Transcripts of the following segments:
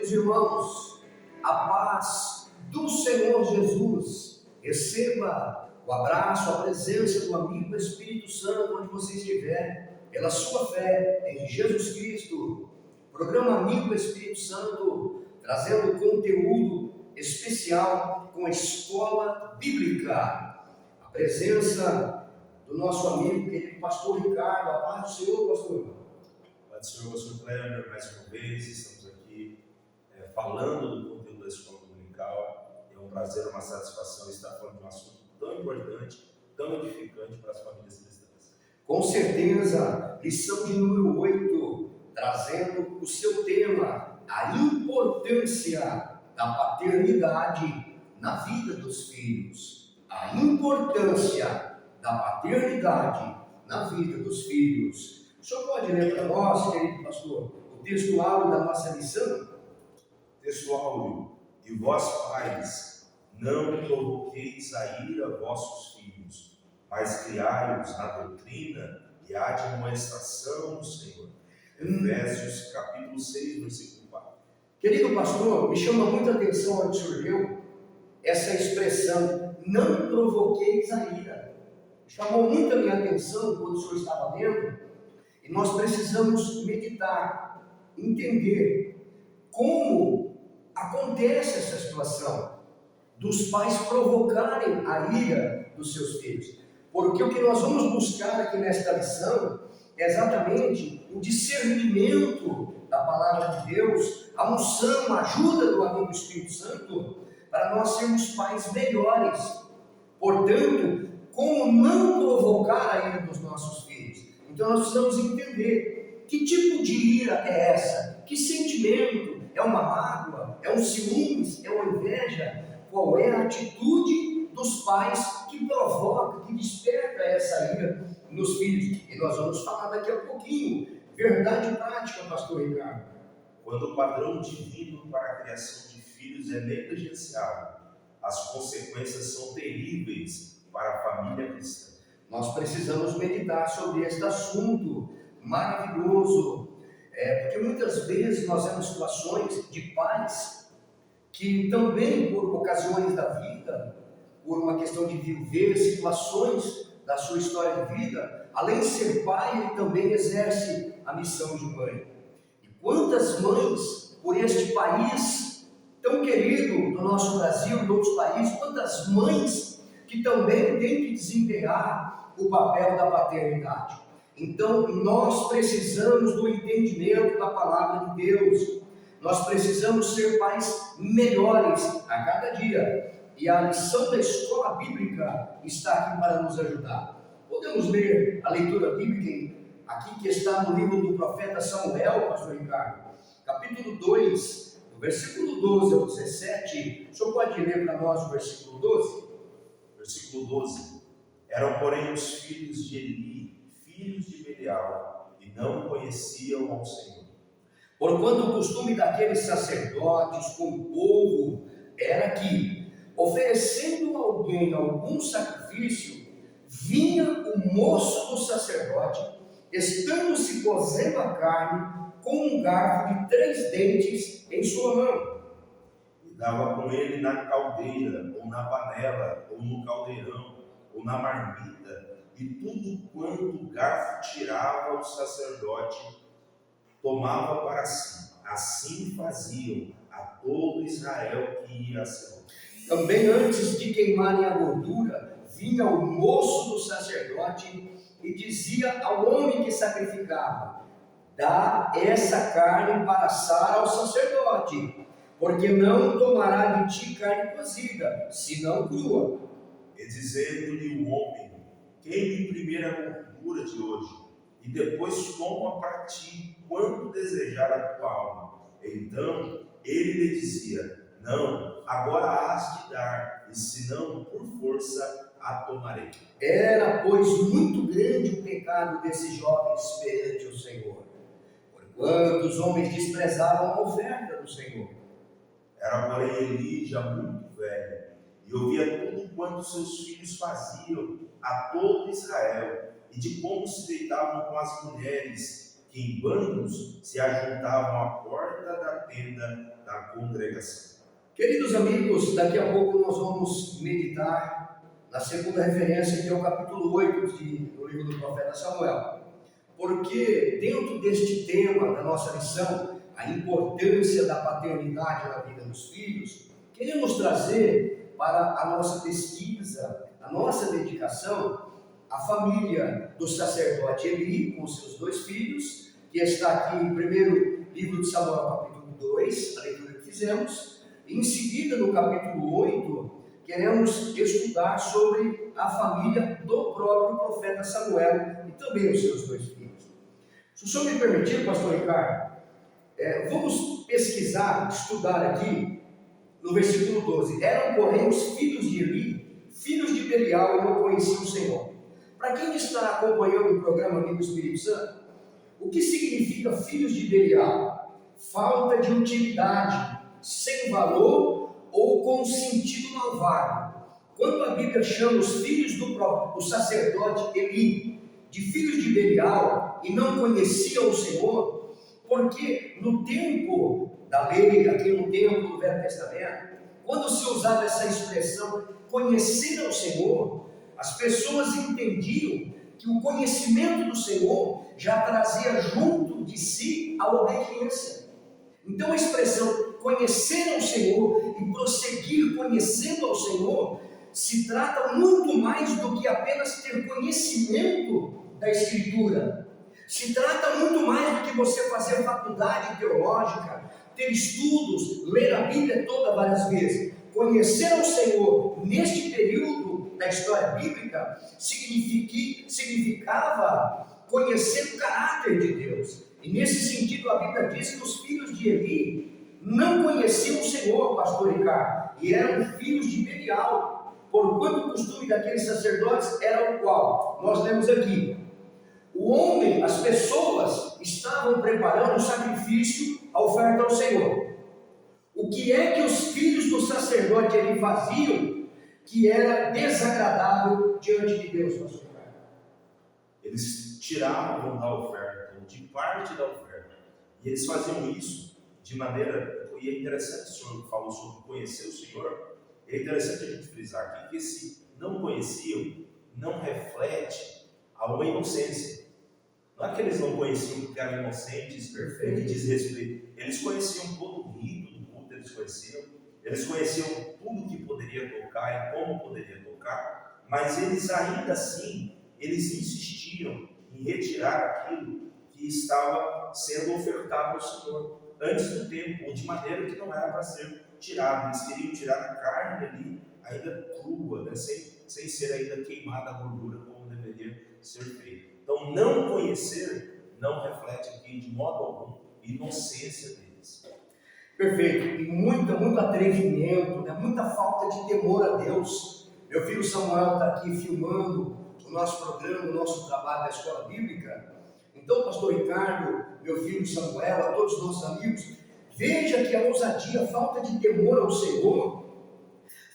queridos irmãos, a paz do Senhor Jesus. Receba o abraço, a presença do amigo Espírito Santo onde você estiver, pela sua fé em Jesus Cristo. Programa Amigo Espírito Santo, trazendo conteúdo especial com a escola bíblica. A presença do nosso amigo, querido pastor Ricardo. A paz do Senhor, pastor. Paz do Senhor, pastor Kleber, mais uma vez estamos aqui falando do conteúdo da escola dominical. É um prazer, uma satisfação estar falando de um assunto tão importante, tão edificante para as famílias cristãs. Com certeza, lição de número 8, trazendo o seu tema, a importância da paternidade na vida dos filhos. A importância da paternidade na vida dos filhos. O senhor pode ler para nós, querido pastor, o texto áureo da nossa lição? Texto áureo: e vós, pais, não provoqueis a ira vossos filhos, mas criai-os na doutrina e a admoestação do Senhor. Efésios capítulo 6, versículo 4. Querido pastor, me chama muita atenção onde surgiu essa expressão, não provoqueis a ira. Chamou muito a minha atenção quando o senhor estava lendo, e nós precisamos meditar, entender como acontece essa situação dos pais provocarem a ira dos seus filhos. Porque o que nós vamos buscar aqui nesta lição é exatamente o discernimento da palavra de Deus, a unção, a ajuda do amigo Espírito Santo, para nós sermos pais melhores. Portanto, como não provocar a ira dos nossos filhos? Então nós precisamos entender que tipo de ira é essa, que sentimento, é uma mágoa, é um ciúmes, é uma inveja, qual é a atitude dos pais que provoca, que desperta essa ira nos filhos. E nós vamos falar daqui a pouquinho, verdade prática, pastor Ricardo. Quando o padrão divino para a criação de filhos é negligenciado, as consequências são terríveis para a família cristã. Nós precisamos meditar sobre este assunto maravilhoso, porque muitas vezes nós vemos situações de pais que também, por ocasiões da vida, por uma questão de viver situações da sua história de vida, além de ser pai, ele também exerce a missão de mãe. E quantas mães, por este país tão querido do nosso Brasil e de outros países, quantas mães que também têm que desempenhar o papel da paternidade. Então, nós precisamos do entendimento da palavra de Deus. Nós precisamos ser pais melhores a cada dia. E a lição da escola bíblica está aqui para nos ajudar. Podemos ler a leitura bíblica aqui que está no livro do profeta Samuel, pastor Ricardo, capítulo 2, do versículo 12 ao 17. O senhor pode ler para nós o versículo 12? Versículo 12. Eram, porém, os filhos de Eli, filhos de Belial, e não conheciam ao Senhor. Porquanto o costume daqueles sacerdotes com o povo era que, oferecendo a alguém algum sacrifício, vinha o moço do sacerdote, estando-se cozendo a carne, com um garfo de 3 dentes em sua mão. E dava com ele na caldeira, ou na panela, ou no caldeirão, ou na marmita, e tudo quanto o garfo tirava o sacerdote, tomava para si. Assim faziam a todo Israel que ia a Senhor. Também antes de queimarem a gordura, vinha o moço do sacerdote e dizia ao homem que sacrificava: dá essa carne para assar ao sacerdote, porque não tomará de ti carne cozida, senão crua. E dizendo-lhe o homem: queime primeiro a gordura de hoje, e depois toma para ti quanto desejar a tua alma. Então ele lhe dizia: não, agora hás de dar, e senão por força a tomarei. Era, pois, muito grande o pecado desses jovens perante o Senhor, porquanto os homens desprezavam a oferta do Senhor. Era, porém, Eli já muito velho, e ouvia tudo quanto seus filhos faziam a todo Israel, e de como se deitavam com as mulheres que em bandos se ajuntavam à porta da tenda da congregação. Queridos amigos, daqui a pouco nós vamos meditar na segunda referência, que é o capítulo 8 do livro do profeta Samuel. Porque dentro deste tema da nossa lição, a importância da paternidade na vida dos filhos, queremos trazer para a nossa pesquisa, a nossa dedicação, a família do sacerdote Eli, com seus 2 filhos, que está aqui em primeiro livro de Samuel, capítulo 2, a leitura que fizemos. Em seguida, no capítulo 8, queremos estudar sobre a família do próprio profeta Samuel e também os seus 2 filhos. Se o senhor me permitir, pastor Ricardo, vamos pesquisar, estudar aqui no versículo 12. Eram, porém, os filhos de Eli, filhos de Belial, e não conheciam o Senhor. Para quem está acompanhando o programa aqui do Espírito Santo, o que significa filhos de Belial? Falta de utilidade, sem valor ou com sentido malvado. Quando a Bíblia chama os filhos do sacerdote Eli de filhos de Belial e não conheciam o Senhor, porque no tempo da lei, aqui no tempo do Velho Testamento, quando se usava essa expressão conhecer o Senhor, as pessoas entendiam que o conhecimento do Senhor já trazia junto de si a obediência. Então a expressão conhecer ao Senhor e prosseguir conhecendo ao Senhor se trata muito mais do que apenas ter conhecimento da Escritura. Se trata muito mais do que você fazer faculdade teológica, ter estudos, ler a Bíblia toda várias vezes. Conhecer ao Senhor neste período da história bíblica significava conhecer o caráter de Deus. E nesse sentido a Bíblia diz que os filhos de Eli não conheciam o Senhor, pastor Ricardo, e eram filhos de Belial, porquanto o costume daqueles sacerdotes era o qual? Nós lemos aqui. O homem, as pessoas estavam preparando o sacrifício, a oferta ao Senhor. O que é que os filhos do sacerdote Eli faziam que era desagradável diante de Deus, pastor Ricardo? Eles tiravam da oferta, ou de parte da oferta, e eles faziam isso de maneira, e é interessante, o senhor falou sobre conhecer o Senhor, é interessante a gente frisar aqui que esse não conheciam não reflete a uma inocência. Não é que eles não conheciam porque eram inocentes, perfeitos, que diz respeito. Eles conheciam todo o rito do culto, eles conheciam tudo que poderia tocar e como poderia tocar, mas eles ainda assim, eles insistiam em retirar aquilo que estava sendo ofertado ao Senhor antes do tempo, ou de maneira que não era para ser tirado. Eles queriam tirar a carne ali ainda crua, né? sem ser ainda queimada a gordura como deveria ser feito. Então, não conhecer não reflete aqui de modo algum inocência deles. Perfeito. E muito atrevimento, né? Muita falta de temor a Deus. Meu filho Samuel está aqui filmando o nosso programa, o nosso trabalho da escola bíblica. Então, pastor Ricardo, meu filho Samuel, a todos os nossos amigos, veja que a ousadia, a falta de temor ao Senhor,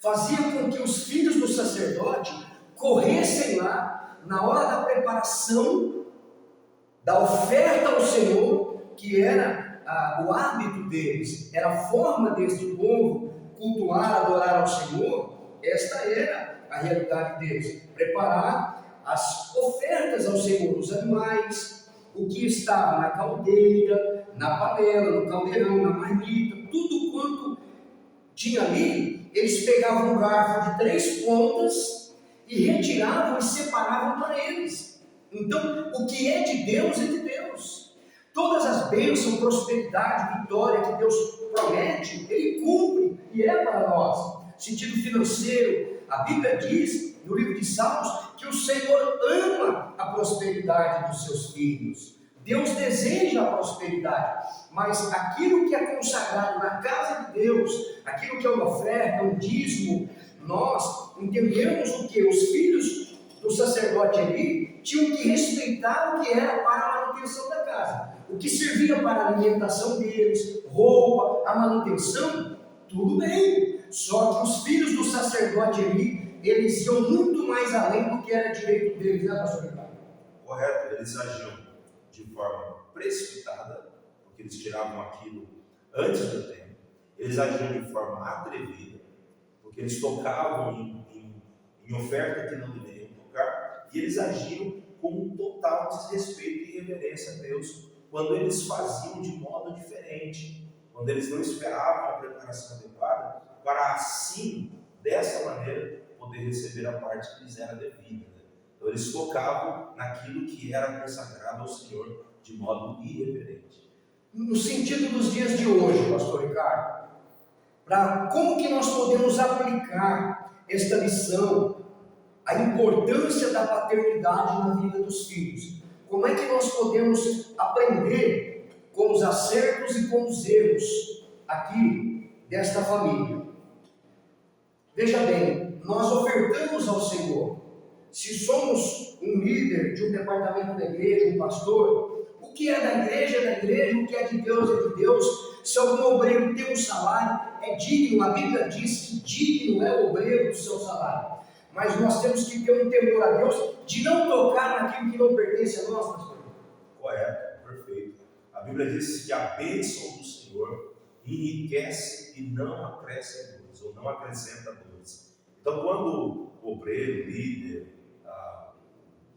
fazia com que os filhos do sacerdote corressem lá na hora da preparação da oferta ao Senhor, que era o hábito deles, era a forma deste povo cultuar, adorar ao Senhor. Esta era a realidade deles, preparar as ofertas ao Senhor, os animais, o que estava na caldeira, na panela, no caldeirão, na marmita, tudo quanto tinha ali, eles pegavam um garfo de 3 pontas e retiravam e separavam para eles. Então, o que é de Deus é de Deus. Todas as bênçãos, prosperidade, vitória que Deus promete, Ele cumpre e é para nós. Sentido financeiro, a Bíblia diz no livro de Salmos que o Senhor ama a prosperidade dos seus filhos. Deus deseja a prosperidade, mas aquilo que é consagrado na casa de Deus, aquilo que é uma oferta, um dízimo, nós entendemos o que? Os filhos do sacerdote Eli tinham que respeitar o que era para a manutenção da casa. O que servia para a alimentação deles, roupa, a manutenção, tudo bem. Só que os filhos do sacerdote Eli, eles iam muito mais além do que era direito deles, né, pastor Ricardo? Correto, eles agiam de forma precipitada, porque eles tiravam aquilo antes do tempo. Eles agiam de forma atrevida, porque eles tocavam em oferta que não deveriam tocar, e eles agiam com um total desrespeito e reverência a Deus, quando eles faziam de modo diferente, quando eles não esperavam a preparação adequada, para assim, dessa maneira, poder receber a parte que lhes era devida. Então eles tocavam naquilo que era consagrado ao Senhor de modo irreverente. No sentido dos dias de hoje, pastor Ricardo, para como que nós podemos aplicar esta lição, a importância da paternidade na vida dos filhos? Como é que nós podemos aprender com os acertos e com os erros aqui desta família? Veja bem, nós ofertamos ao Senhor. Se somos um líder de um departamento da igreja, um pastor, o que é da igreja é da igreja, o que é de Deus é de Deus. Se algum obreiro tem um salário, é digno, a Bíblia diz que digno é o obreiro do seu salário. Mas nós temos que ter um temor a Deus de não tocar naquilo que não pertence a nós, pastor. Correto, perfeito. A Bíblia diz que a bênção do Senhor enriquece e não acresce dores, ou não acrescenta dores. Então, quando o obreiro, líder,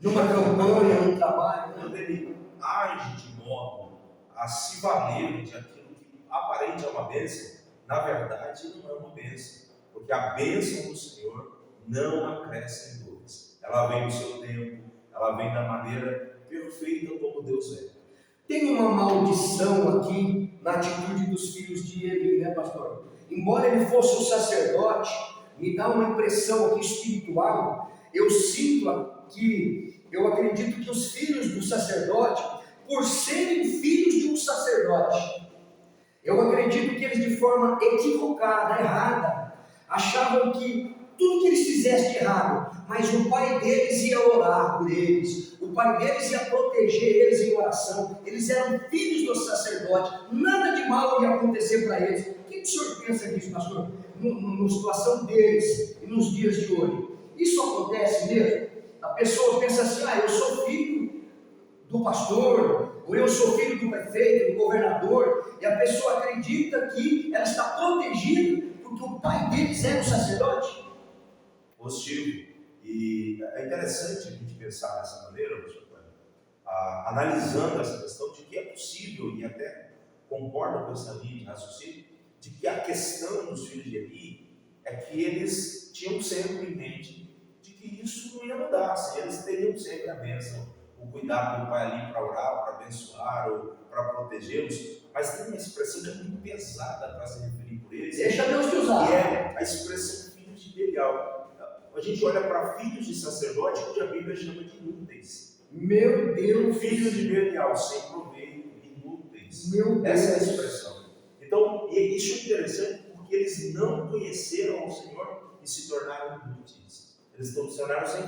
numa campanha, num trabalho, quando ele age de modo a se valer de aquilo que aparente é uma bênção, na verdade não é uma bênção, porque a bênção do Senhor não acresce em dores. Ela vem no seu tempo, ela vem da maneira perfeita como Deus é. Tem uma maldição aqui na atitude dos filhos de Eli, né, pastor? Embora ele fosse um sacerdote, me dá uma impressão aqui espiritual. Eu sinto aqui, eu acredito que os filhos do sacerdote, por serem filhos de um sacerdote, eu acredito que eles, de forma equivocada, errada, achavam que tudo que eles fizessem de errado, mas o pai deles ia orar por eles, o pai deles ia proteger eles em oração. Eles eram filhos do sacerdote, nada de mal ia acontecer para eles. O que o senhor pensa disso, pastor? Na situação deles e nos dias de hoje, isso acontece mesmo? A pessoa pensa assim: eu sou filho do pastor, ou eu sou filho do prefeito, do governador, e a pessoa acredita que ela está protegida porque o pai deles é um sacerdote. Positivo. E é interessante a gente pensar dessa maneira, pastor Cleber, analisando essa questão de que é possível, e até concordo com essa linha de raciocínio, de que a questão dos filhos de Eli é que eles tinham sempre em mente de que isso não ia mudar, se eles teriam sempre a bênção, o cuidado do pai ali para orar, para abençoar ou para protegê-los. Mas tem uma expressão que é muito pesada para se referir por eles. Deixa Deus te usar. Que é a expressão filhos de Belial. A gente olha para filhos de sacerdote, cuja a Bíblia chama de inúteis. Meu Deus! Filhos de Belial, sem proveito, inúteis. Meu Deus! Essa é a expressão. Então, isso é interessante porque eles não conheceram o Senhor e se tornaram inúteis. Eles se tornaram sem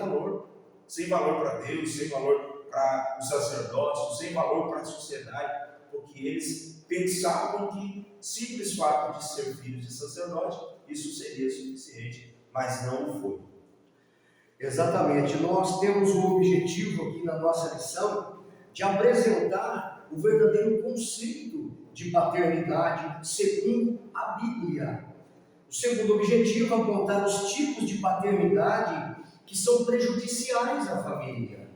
valor para Deus, sem valor para os sacerdotes, sem valor para a sociedade, porque eles pensavam que simples fato de ser filhos de sacerdote, isso seria suficiente, mas não o foi. Exatamente, nós temos um objetivo aqui na nossa lição de apresentar o verdadeiro conceito de paternidade segundo a Bíblia. O segundo objetivo é apontar os tipos de paternidade que são prejudiciais à família,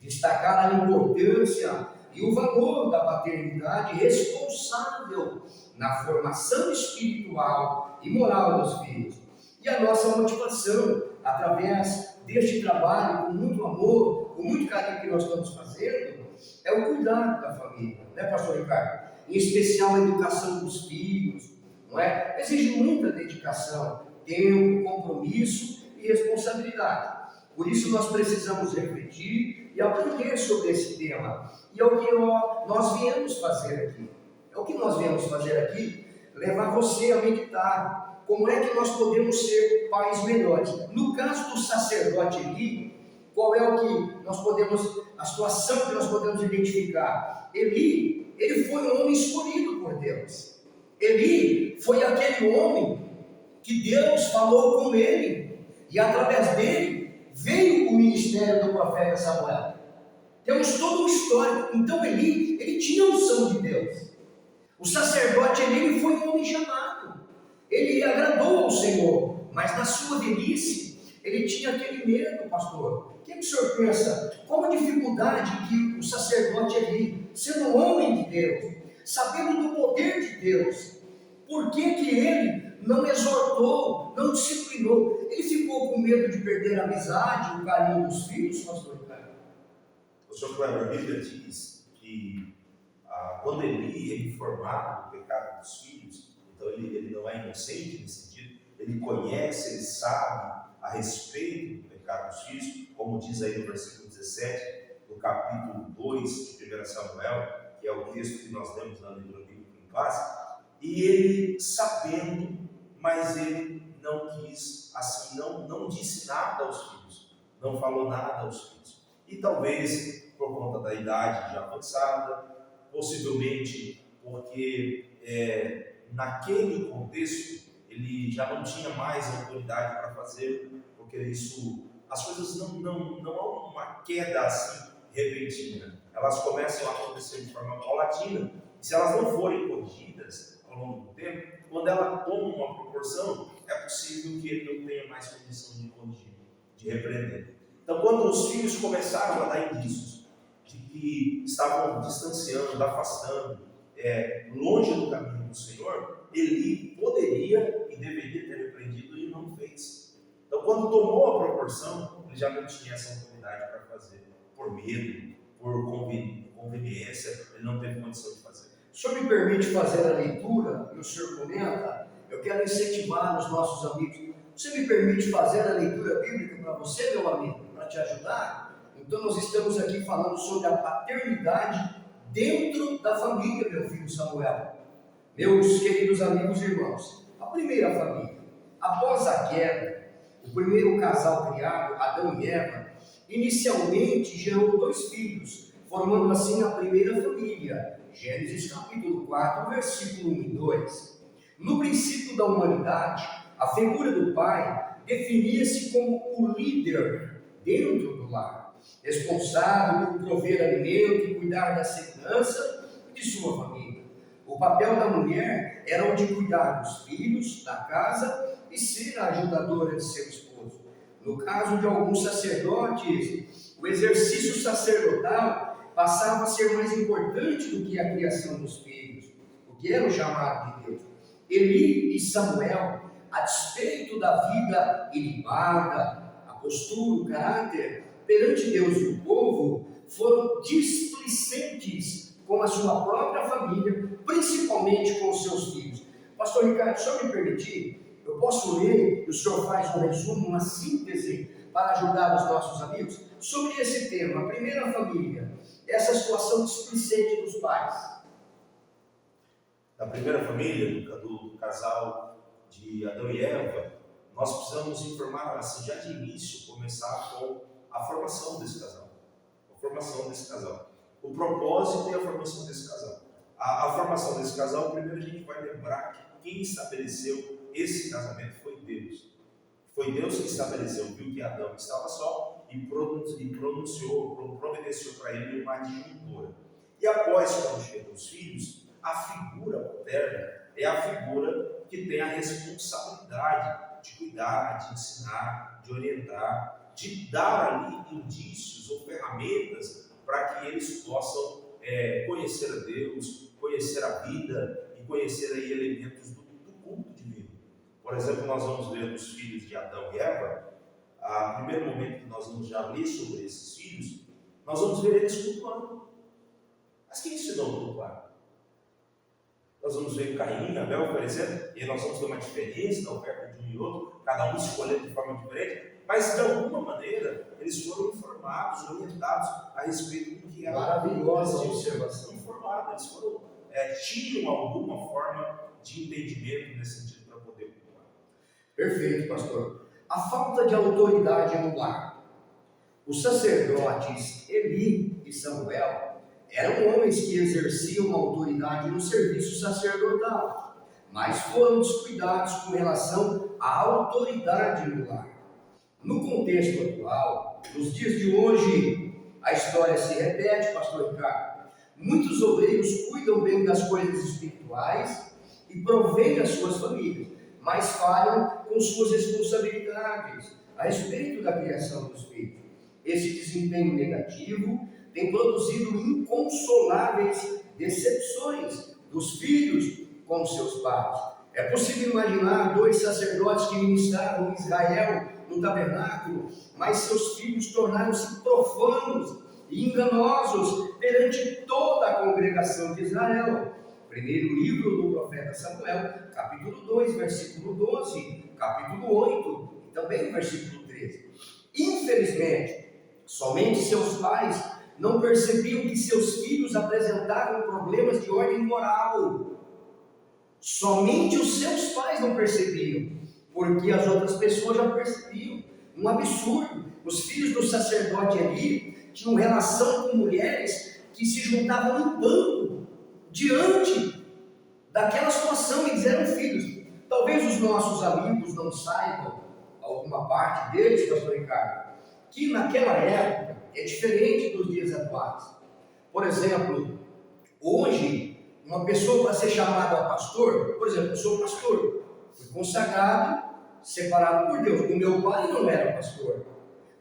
destacar a importância e o valor da paternidade responsável na formação espiritual e moral dos filhos. E a nossa motivação, através deste trabalho, com muito amor, com muito carinho que nós estamos fazendo, é o cuidado da família, né, pastor Ricardo? Em especial a educação dos filhos, não é? Exige muita dedicação, tempo, compromisso e responsabilidade. Por isso nós precisamos refletir e aprender sobre esse tema. E é o que nós viemos fazer aqui. É o que nós viemos fazer aqui, levar você a meditar. Como é que nós podemos ser pais melhores? No caso do sacerdote Eli, qual é o que nós podemos, a situação que nós podemos identificar? Eli, ele foi um homem escolhido por Deus. Eli foi aquele homem que Deus falou com ele, e através dele veio o ministério do profeta Samuel. Temos todo um histórico. Então ele tinha a unção de Deus. O sacerdote ele foi um homem chamado. Ele agradou ao Senhor, mas na sua velhice ele tinha aquele medo, pastor. O que o senhor pensa? Qual a dificuldade que o sacerdote ali, sendo um homem de Deus, sabendo do poder de Deus, por que que ele não exortou, não disciplinou? Ele ficou com medo de perder a amizade, o carinho dos filhos, pastor Ricardo? O senhor Kleber, a Bíblia diz que quando Eli é informado do pecado dos filhos, então ele não é inocente nesse sentido, ele conhece, ele sabe a respeito do pecado dos filhos, como diz aí no versículo 17, do capítulo 2 de 1 Samuel, que é o texto que nós lemos na leitura bíblica em classe, e ele sabendo, mas ele não quis, assim, não disse nada aos filhos, não falou nada aos filhos. E talvez por conta da idade já avançada, possivelmente porque naquele contexto ele já não tinha mais autoridade para fazer, porque as coisas não há uma queda assim repentina, elas começam a acontecer de forma paulatina, e se elas não forem corrigidas ao longo do tempo, quando ela toma uma proporção, é possível que ele não tenha mais condição de corrigir, de repreender. Então, quando os filhos começaram a dar indícios de que estavam distanciando, afastando, longe do caminho do Senhor, Eli poderia e deveria ter repreendido e não fez. Então, quando tomou a proporção, ele já não tinha essa autoridade para fazer, por medo, por conveniência, ele não teve condição de fazer. O senhor me permite fazer a leitura, e o senhor comenta? Eu quero incentivar os nossos amigos. Você me permite fazer a leitura bíblica para você, meu amigo, para te ajudar? Então nós estamos aqui falando sobre a paternidade dentro da família, meu filho Samuel. Meus queridos amigos e irmãos, a primeira família, após a queda, o primeiro casal criado, Adão e Eva, inicialmente gerou 2 filhos, formando assim a primeira família. Gênesis capítulo 4, versículo 1 e 2. No princípio da humanidade, a figura do pai definia-se como o líder dentro do lar, responsável por prover alimento e cuidar da segurança de sua família. O papel da mulher era o de cuidar dos filhos, da casa e ser a ajudadora de seu esposo. No caso de alguns sacerdotes, o exercício sacerdotal passava a ser mais importante do que a criação dos filhos, o que era o chamado de Deus. Eli e Samuel, a despeito da vida ilibada, a postura, o caráter perante Deus e o povo, foram displicentes com a sua própria família, principalmente com os seus filhos. Pastor Ricardo, se o senhor me permitir, eu posso ler e o senhor faz um resumo, uma síntese para ajudar os nossos amigos sobre esse tema, a primeira família, essa situação displicente dos pais. Da primeira família, do casal de Adão e Eva, nós precisamos informar, assim, já de início, começar com a formação desse casal. A formação desse casal. O propósito e a formação desse casal. A formação desse casal, primeiro a gente vai lembrar que quem estabeleceu esse casamento foi Deus. Foi Deus que estabeleceu, viu que Adão estava só e providenciou para ele uma adjuntora. E após, quando chegam os filhos, a figura paterna é a figura que tem a responsabilidade de cuidar, de ensinar, de orientar, de dar ali indícios ou ferramentas para que eles possam conhecer a Deus, conhecer a vida e conhecer aí elementos do culto divino. Por exemplo, nós vamos ler os filhos de Adão e Eva. O primeiro momento que nós vamos já ler sobre esses filhos, nós vamos ver eles cultuando. Mas quem ensinou a cultuar? Nós vamos ver Caim e Abel oferecendo, e nós vamos ter uma diferença na oferta de um e outro, cada um escolhendo de forma diferente, mas de alguma maneira eles foram informados, orientados a respeito do que era. Maravilhosa observação. Informados, eles foram, tinham alguma forma de entendimento nesse sentido para poder cultuar. Perfeito, pastor. A falta de autoridade no lar. Os sacerdotes Eli e Samuel eram homens que exerciam uma autoridade no serviço sacerdotal, mas foram descuidados com relação à autoridade no lar. No contexto atual, nos dias de hoje, a história se repete, pastor Ricardo. Muitos obreiros cuidam bem das coisas espirituais e provêm as suas famílias, mas falham com suas responsabilidades a respeito da criação dos filhos. Esse desempenho negativo tem produzido inconsoláveis decepções dos filhos com seus pais. É possível imaginar dois sacerdotes que ministravam em Israel no tabernáculo, mas seus filhos tornaram-se profanos e enganosos perante toda a congregação de Israel. Primeiro livro do profeta Samuel, capítulo 2, versículo 12, capítulo 8 e também versículo 13. Infelizmente, somente seus pais não percebiam que seus filhos apresentavam problemas de ordem moral. Somente os seus pais não percebiam, porque as outras pessoas já percebiam. Um absurdo. Os filhos do sacerdote Eli tinham relação com mulheres que se juntavam no banco diante daquela situação, eles eram filhos. Talvez os nossos amigos não saibam, alguma parte deles, pastor Ricardo, que naquela época é diferente dos dias atuais. Por exemplo, hoje, uma pessoa para ser chamada a pastor, por exemplo, eu sou pastor, fui consagrado, separado por Deus. O meu pai não era pastor,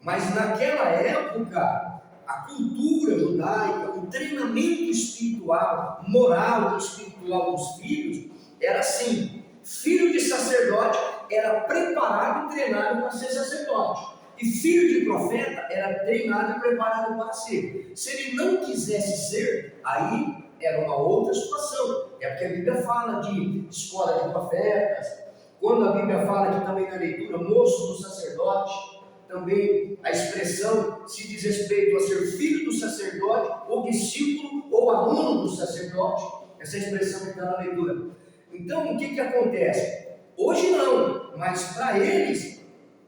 mas naquela época, a cultura judaica, o treinamento espiritual, moral e espiritual dos filhos, era assim: filho de sacerdote era preparado e treinado para ser sacerdote, e filho de profeta era treinado e preparado para ser. Se ele não quisesse ser, aí era uma outra situação. É porque a Bíblia fala de escola de profetas, quando a Bíblia fala aqui também na leitura, moço do sacerdote, também a expressão se diz respeito a ser filho do sacerdote, ou discípulo, ou aluno do sacerdote, essa expressão que está na leitura. Então, o que acontece? Hoje não, mas para eles,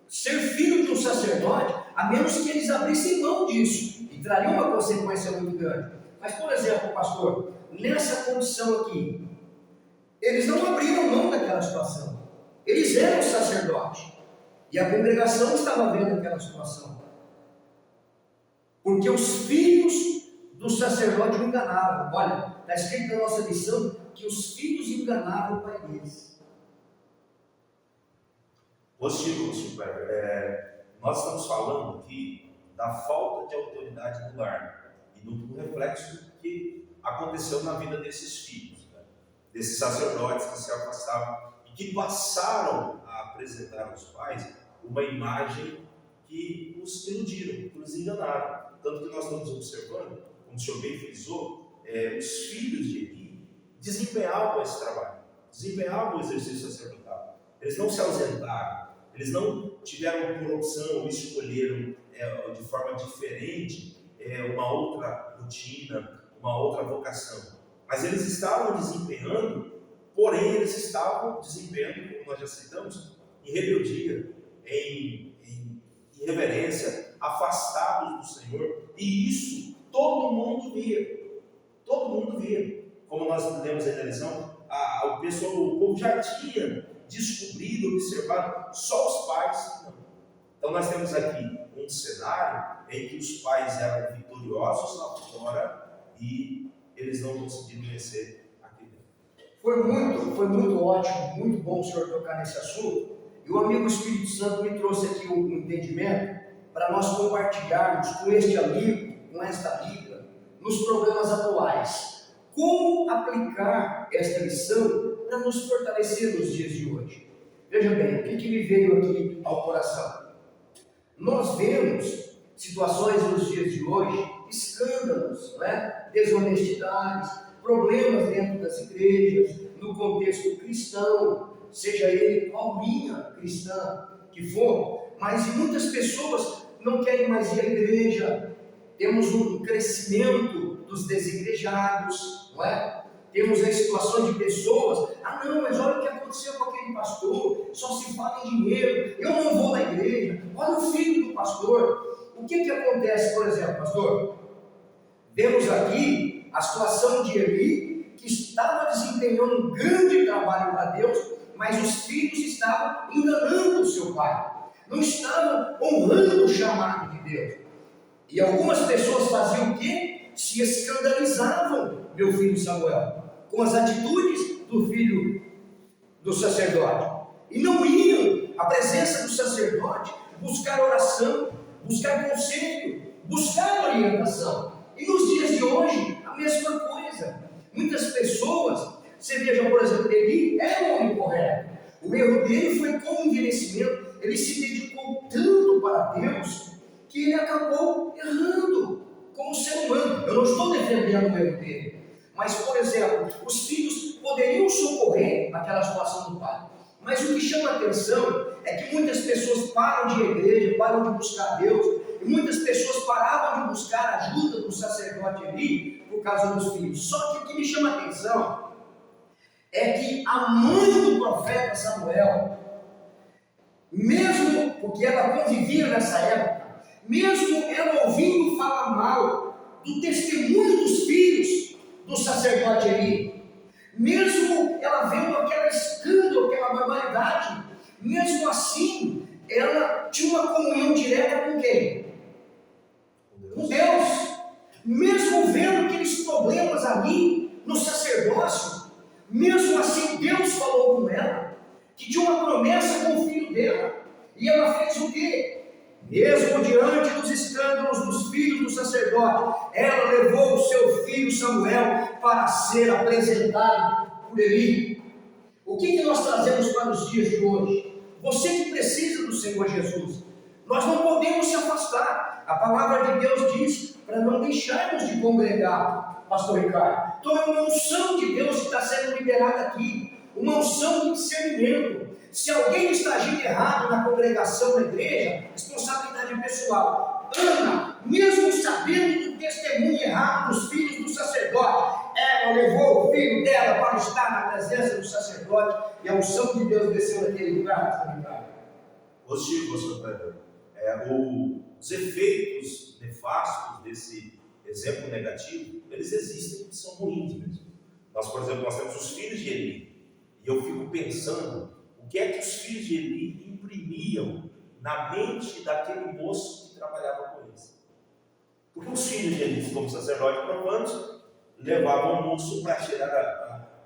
ser filho de um sacerdote, a menos que eles abrissem mão disso, e traria uma consequência muito grande. Mas, por exemplo, pastor, nessa condição aqui, eles não abriram mão daquela situação. Eles eram sacerdote. E a congregação estava vendo aquela situação. Porque os filhos do sacerdote o enganavam. Olha, está escrito na nossa lição que os filhos enganavam o pai deles. Positivo, super. Nós estamos falando aqui da falta de autoridade do lar e do reflexo que aconteceu na vida desses filhos, né? Desses sacerdotes que se afastavam e que passaram a apresentar aos pais uma imagem que os iludiram, que os enganaram. Tanto que nós estamos observando, como o senhor bem frisou, os filhos de Eli desempenhavam esse trabalho, desempenhavam o exercício sacerdotal. Eles não se ausentaram, eles não tiveram por opção ou escolheram de forma diferente uma outra rotina, uma outra vocação. Mas eles estavam desempenhando, porém eles estavam desempenhando, como nós já citamos, em rebeldia, em irreverência, afastados do Senhor. E isso todo mundo via. Todo mundo via. Como nós lemos aí na lição, o povo já tinha descobrido, observado, só os pais não. Então nós temos aqui um cenário em que os pais eram vitoriosos lá fora e eles não conseguiram vencer aqui dentro. Foi muito ótimo, muito bom o senhor tocar nesse assunto. E o amigo Espírito Santo me trouxe aqui um entendimento para nós compartilharmos com este amigo, com esta amiga, nos problemas atuais. Como aplicar esta lição para nos fortalecer nos dias de hoje? Veja bem, o que me veio aqui ao coração? Nós vemos situações nos dias de hoje, escândalos, desonestidades, problemas dentro das igrejas, no contexto cristão, seja ele qual linha cristã que for, mas muitas pessoas não querem mais ir à igreja. Temos um crescimento dos desigrejados, não é? Temos aí situações de pessoas, não, mas olha o que aconteceu com aquele pastor, só se fala em dinheiro, eu não vou na igreja, olha o filho do pastor. O que acontece, por exemplo, pastor? Vemos aqui a situação de Eli, que estava desempenhando um grande trabalho para Deus, mas os filhos estavam enganando o seu pai, não estavam honrando o chamado de Deus. E algumas pessoas faziam o quê? Se escandalizavam, meu filho Samuel, com as atitudes do filho do sacerdote. E não iam à presença do sacerdote buscar oração, buscar conselho, buscar orientação. E nos dias de hoje, a mesma coisa. Muitas pessoas, você veja, por exemplo, Eli era um homem correto. O erro dele foi com o envelhecimento. Ele se dedicou tanto para Deus que ele acabou errando como ser humano. Eu não estou defendendo o erro dele. Mas, por exemplo, os filhos poderiam socorrer aquela situação do pai. Mas o que chama a atenção é que muitas pessoas param de ir à igreja, param de buscar Deus, e muitas pessoas paravam de buscar a ajuda do sacerdote Eli por causa dos filhos. Só que o que me chama a atenção é que a mãe do profeta Samuel, mesmo porque ela convivia nessa época, mesmo ela ouvindo falar mal do testemunho dos filhos do sacerdote Eli, mesmo ela vendo aquele escândalo, aquela barbaridade, mesmo assim, ela tinha uma comunhão direta com quem? Com Deus. Mesmo vendo aqueles problemas ali no sacerdócio, mesmo assim Deus falou com ela, que tinha uma promessa com o filho dela, e ela fez o quê? Mesmo diante dos escândalos dos filhos do sacerdote, ela levou o seu filho Samuel para ser apresentado por Eli. O que nós trazemos para os dias de hoje? Você que precisa do Senhor Jesus, nós não podemos se afastar. A palavra de Deus diz para não deixarmos de congregar, pastor Ricardo. Então é uma unção de Deus que está sendo liberada aqui, uma unção de discernimento. Se alguém está agindo errado na congregação, na igreja, responsabilidade pessoal. Ana, mesmo sabendo do testemunho errado dos filhos do sacerdote, ela levou o filho dela para estar na presença do sacerdote, e a unção de Deus desceu naquele lugar, pastor Ricardo. Positivo, pastor Pedro. Os efeitos nefastos desse exemplo negativo, eles existem e são ruins mesmo. Nós, por exemplo, nós temos os filhos de Eli, e eu fico pensando o que é que os filhos de Eli imprimiam na mente daquele moço que trabalhava com eles. Porque os filhos de Eli, como sacerdote profanos, levavam o moço para tirar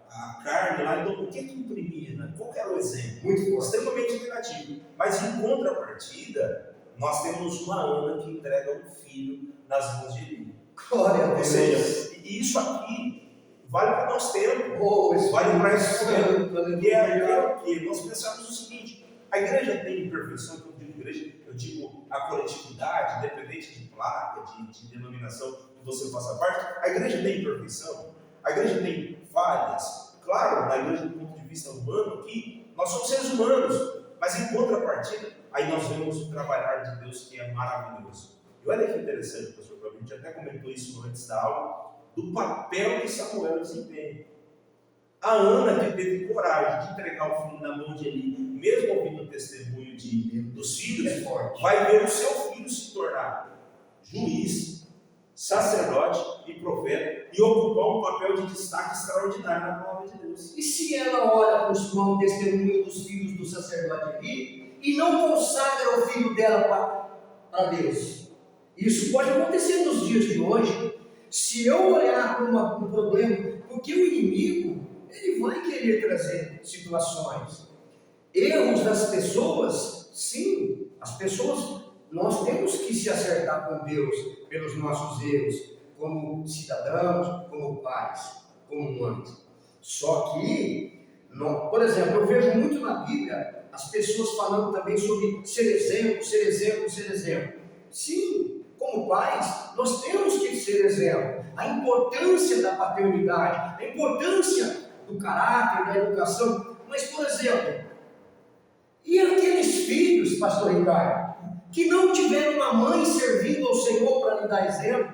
a carne lá. Então, o que imprimia? Né? Qual era o exemplo? Muito bom. Extremamente negativo. Mas em contrapartida, nós temos uma Ana que entrega um filho nas mãos de Eli. Glória a Deus. Ou seja, e isso aqui vale para o nosso tempo, vale para esse tempo. E é o que? Nós pensamos o seguinte: a igreja tem imperfeição. Quando eu digo igreja, eu digo a coletividade, independente de placa, de denominação que você faça parte. A igreja tem imperfeição, a igreja tem falhas. Claro, na igreja, do ponto de vista humano, aqui, nós somos seres humanos, mas em contrapartida, aí nós vemos o trabalhar de Deus que é maravilhoso. E olha que interessante, pastor, a gente até comentou isso antes da aula, do papel que Samuel desempenha. A Ana, que teve coragem de entregar o filho na mão de Eli, mesmo ouvindo o testemunho dos filhos, vai ver o seu filho se tornar juiz, sacerdote e profeta, e ocupar um papel de destaque extraordinário na palavra de Deus. E se ela olha para o testemunho dos filhos do sacerdote Eli e não consagra o filho dela para Deus? Isso pode acontecer nos dias de hoje. Se eu olhar para um problema, porque o inimigo, ele vai querer trazer situações, erros das pessoas. Sim, as pessoas, nós temos que se acertar com Deus pelos nossos erros, como cidadãos, como pais, como mães. Só que, por exemplo, eu vejo muito na Bíblia as pessoas falando também sobre ser exemplo, ser exemplo, ser exemplo. Sim, como pais, nós temos que ser exemplo. A importância da paternidade, a importância do caráter, da educação. Mas, por exemplo, e aqueles filhos, pastor Ricardo, que não tiveram uma mãe servindo ao Senhor para lhe dar exemplo,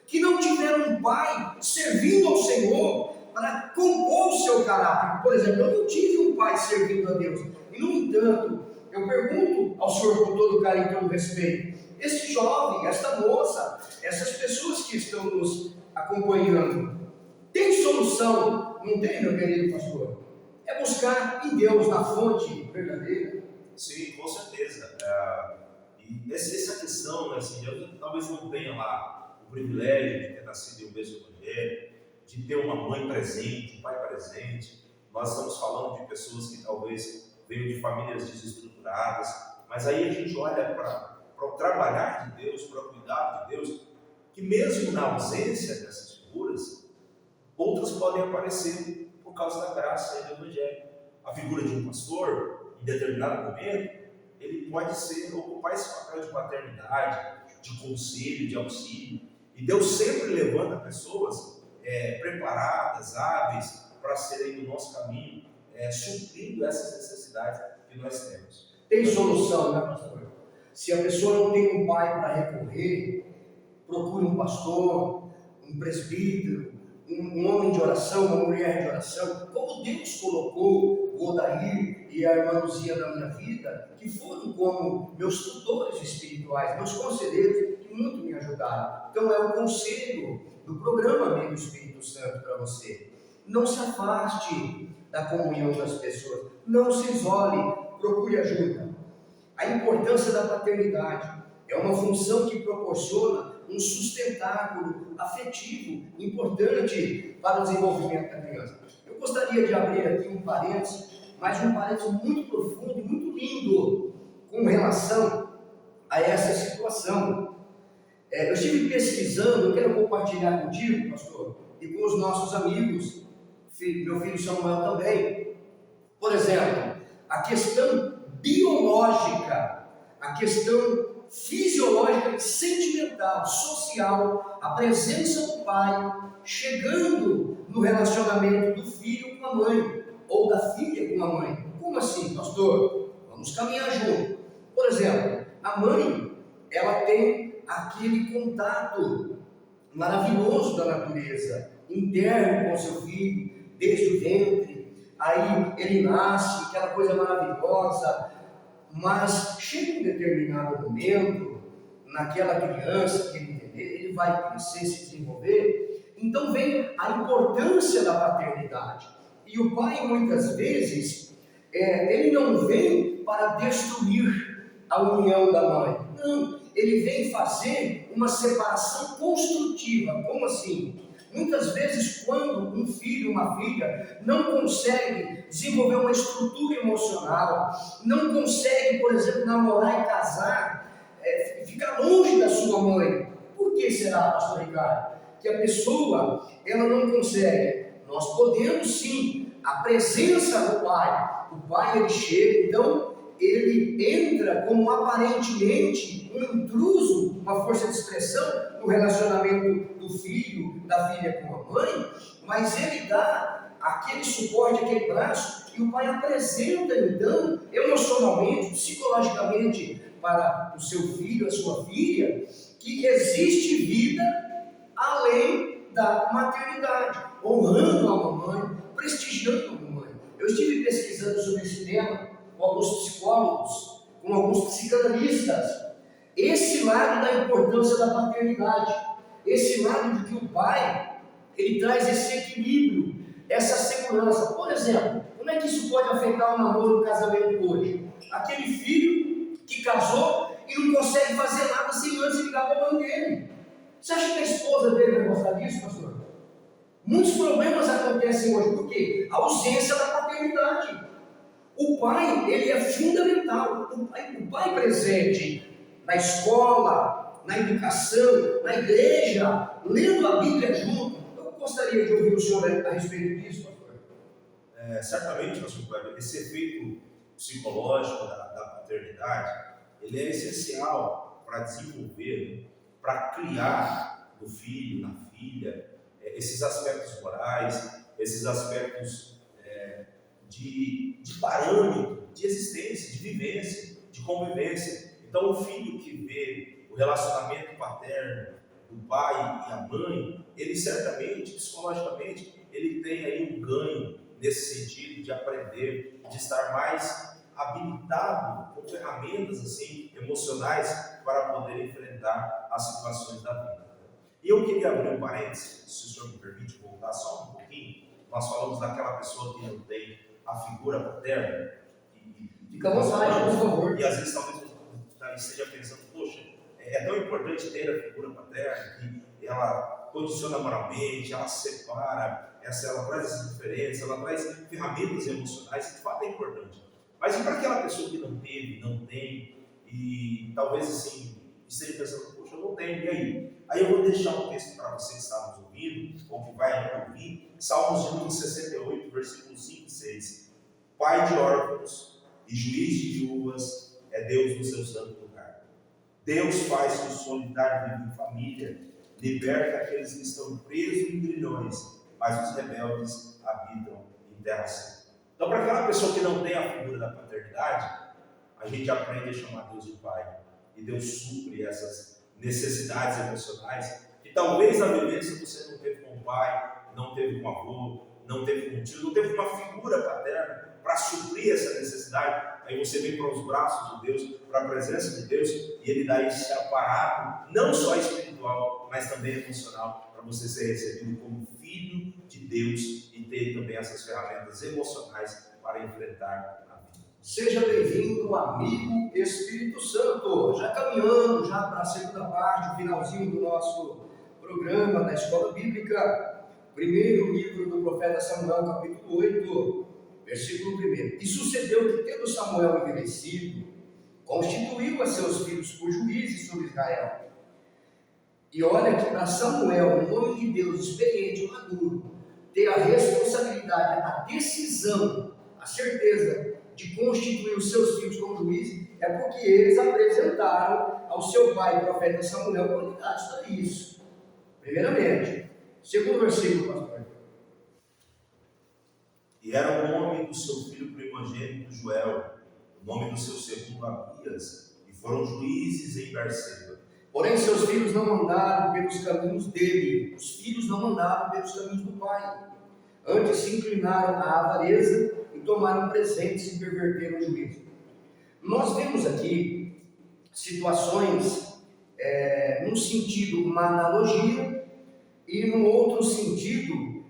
que não tiveram um pai servindo ao Senhor para compor o seu caráter. Por exemplo, eu não tive um pai servindo a Deus. E, no entanto, eu pergunto ao Senhor com todo carinho e todo respeito, esse jovem, esta moça, essas pessoas que estão nos acompanhando, tem solução? Não tem, meu querido pastor? É buscar em Deus, na fonte verdadeira. Sim, com certeza. E essa questão, né, assim, eu talvez não tenha lá o privilégio de ter nascido em um berço evangélico, de ter uma mãe presente, um pai presente. Nós estamos falando de pessoas que talvez veio de famílias desestruturadas, mas aí a gente olha para o trabalhar de Deus, para o cuidado de Deus, que mesmo na ausência dessas figuras, outras podem aparecer por causa da graça do Evangelho. A figura de um pastor, em determinado momento, ele pode ocupar esse papel de paternidade, de conselho, de auxílio, e Deus sempre levanta pessoas preparadas, hábeis, para serem no nosso caminho, suprindo essas necessidades que nós temos. Tem solução, né, pastor? Se a pessoa não tem um pai para recorrer, procure um pastor, um presbítero, um homem de oração, uma mulher de oração, como Deus colocou o Odair e a irmã Luzia na minha vida, que foram como meus tutores espirituais, meus conselheiros, que muito me ajudaram. Então é o conselho do programa Amigo Espírito Santo para você. Não se afaste da comunhão das pessoas, não se isole, procure ajuda. A importância da paternidade é uma função que proporciona um sustentáculo afetivo importante para o desenvolvimento da criança. Eu gostaria de abrir aqui um parênteses, mas um parênteses muito profundo e muito lindo com relação a essa situação. Eu estive pesquisando, eu quero compartilhar contigo, pastor, e com os nossos amigos, meu filho Samuel também. Por exemplo, a questão biológica, a questão fisiológica, sentimental, social, a presença do pai chegando no relacionamento do filho com a mãe, ou da filha com a mãe. Como assim, pastor? Vamos caminhar junto. Por exemplo, a mãe, ela tem aquele contato maravilhoso da natureza, interno com seu filho, desde o ventre, aí ele nasce, aquela coisa maravilhosa, mas chega um determinado momento, naquela criança que ele vai crescer, se desenvolver, então vem a importância da paternidade. E o pai, muitas vezes, ele não vem para destruir a união da mãe, não, ele vem fazer uma separação construtiva. Como assim? Muitas vezes, quando um filho, uma filha, não consegue desenvolver uma estrutura emocional, não consegue, por exemplo, namorar e casar, ficar longe da sua mãe. Por que será, pastor Ricardo? Que a pessoa, ela não consegue. Nós podemos sim, a presença do pai. O pai, ele chega, então, ele entra como aparentemente um intruso, uma força de expressão no relacionamento do filho, da filha com a mãe, mas ele dá aquele suporte, aquele braço, e o pai apresenta então, emocionalmente, psicologicamente, para o seu filho, a sua filha, que existe vida além da maternidade, honrando a mamãe, prestigiando a mamãe. Eu estive pesquisando sobre esse tema com alguns psicólogos, com alguns psicanalistas, esse lado da importância da paternidade, esse lado de que o pai, ele traz esse equilíbrio, essa segurança. Por exemplo, como é que isso pode afetar o namoro, o casamento hoje? Aquele filho que casou e não consegue fazer nada sem antes ligar para a mãe dele. Você acha que a esposa dele vai gostar disso, pastor? Muitos problemas acontecem hoje, por quê? A ausência da paternidade. O pai, ele é fundamental. O pai presente na escola, na educação, na igreja, lendo a Bíblia junto. Eu gostaria de ouvir o senhor a respeito disso, pastor. Certamente, pastor Cleber, esse efeito psicológico da paternidade, ele é essencial para desenvolver, para criar no filho, na filha, esses aspectos morais, esses aspectos de parâmetro, de existência, de vivência, de convivência. Então, o filho que vê o relacionamento paterno do pai e a mãe, ele certamente, psicologicamente, ele tem aí um ganho nesse sentido de aprender, de estar mais habilitado com ferramentas assim, emocionais para poder enfrentar as situações da vida. E eu queria abrir um parênteses, se o senhor me permite voltar só um pouquinho. Nós falamos daquela pessoa que não tem a figura paterna. Fica à vontade, por favor. E às vezes talvez esteja pensando, poxa, é tão importante ter a figura paterna, que ela condiciona moralmente, ela separa, ela traz essa diferença, ela traz ferramentas emocionais, que de fato é importante. Mas e para aquela pessoa que não teve, não tem, e talvez assim, esteja pensando, poxa, eu não tenho, e aí? Aí eu vou deixar um texto para você que está nos ouvindo, ou que vai ouvir, Salmos de número 68, versículos 5 e 6. Pai de órfãos e juiz de viúvas é Deus no seu santo lugar. Deus faz que o solidário viva em família, liberta aqueles que estão presos em grilhões, mas os rebeldes habitam em terra seca. Então, para aquela pessoa que não tem a figura da paternidade, a gente aprende a chamar Deus de Pai. E Deus supre essas necessidades emocionais que talvez na vivência você não teve com o pai, não teve com o avô, não teve com o tio, não teve uma figura paterna para suprir essa necessidade. Aí você vem para os braços de Deus, para a presença de Deus, e Ele dá esse aparato, não só espiritual, mas também emocional, para você ser recebido como filho de Deus e ter também essas ferramentas emocionais para enfrentar a vida. Seja bem-vindo, amigo Espírito Santo. Já caminhando já para a segunda parte, o finalzinho do nosso programa da Escola Bíblica, primeiro livro do profeta Samuel, capítulo 8, versículo 1. E sucedeu que, tendo Samuel envelhecido, constituiu a seus filhos por juízes sobre Israel. E olha que para Samuel, um homem de Deus experiente, maduro, ter a responsabilidade, a decisão, a certeza de constituir os seus filhos como juízes, é porque eles apresentaram ao seu pai, o profeta Samuel, qualidades para isso. Primeiramente. Segundo versículo, pastor. E era o nome do seu filho primogênito Joel, o nome do seu segundo Abias, e foram juízes em Berseba. Porém, seus filhos não andaram pelos caminhos dele, os filhos não andaram pelos caminhos do pai. Antes se inclinaram à avareza e tomaram presentes e perverteram o juízo. Nós vemos aqui situações, num sentido, uma analogia, e num outro sentido,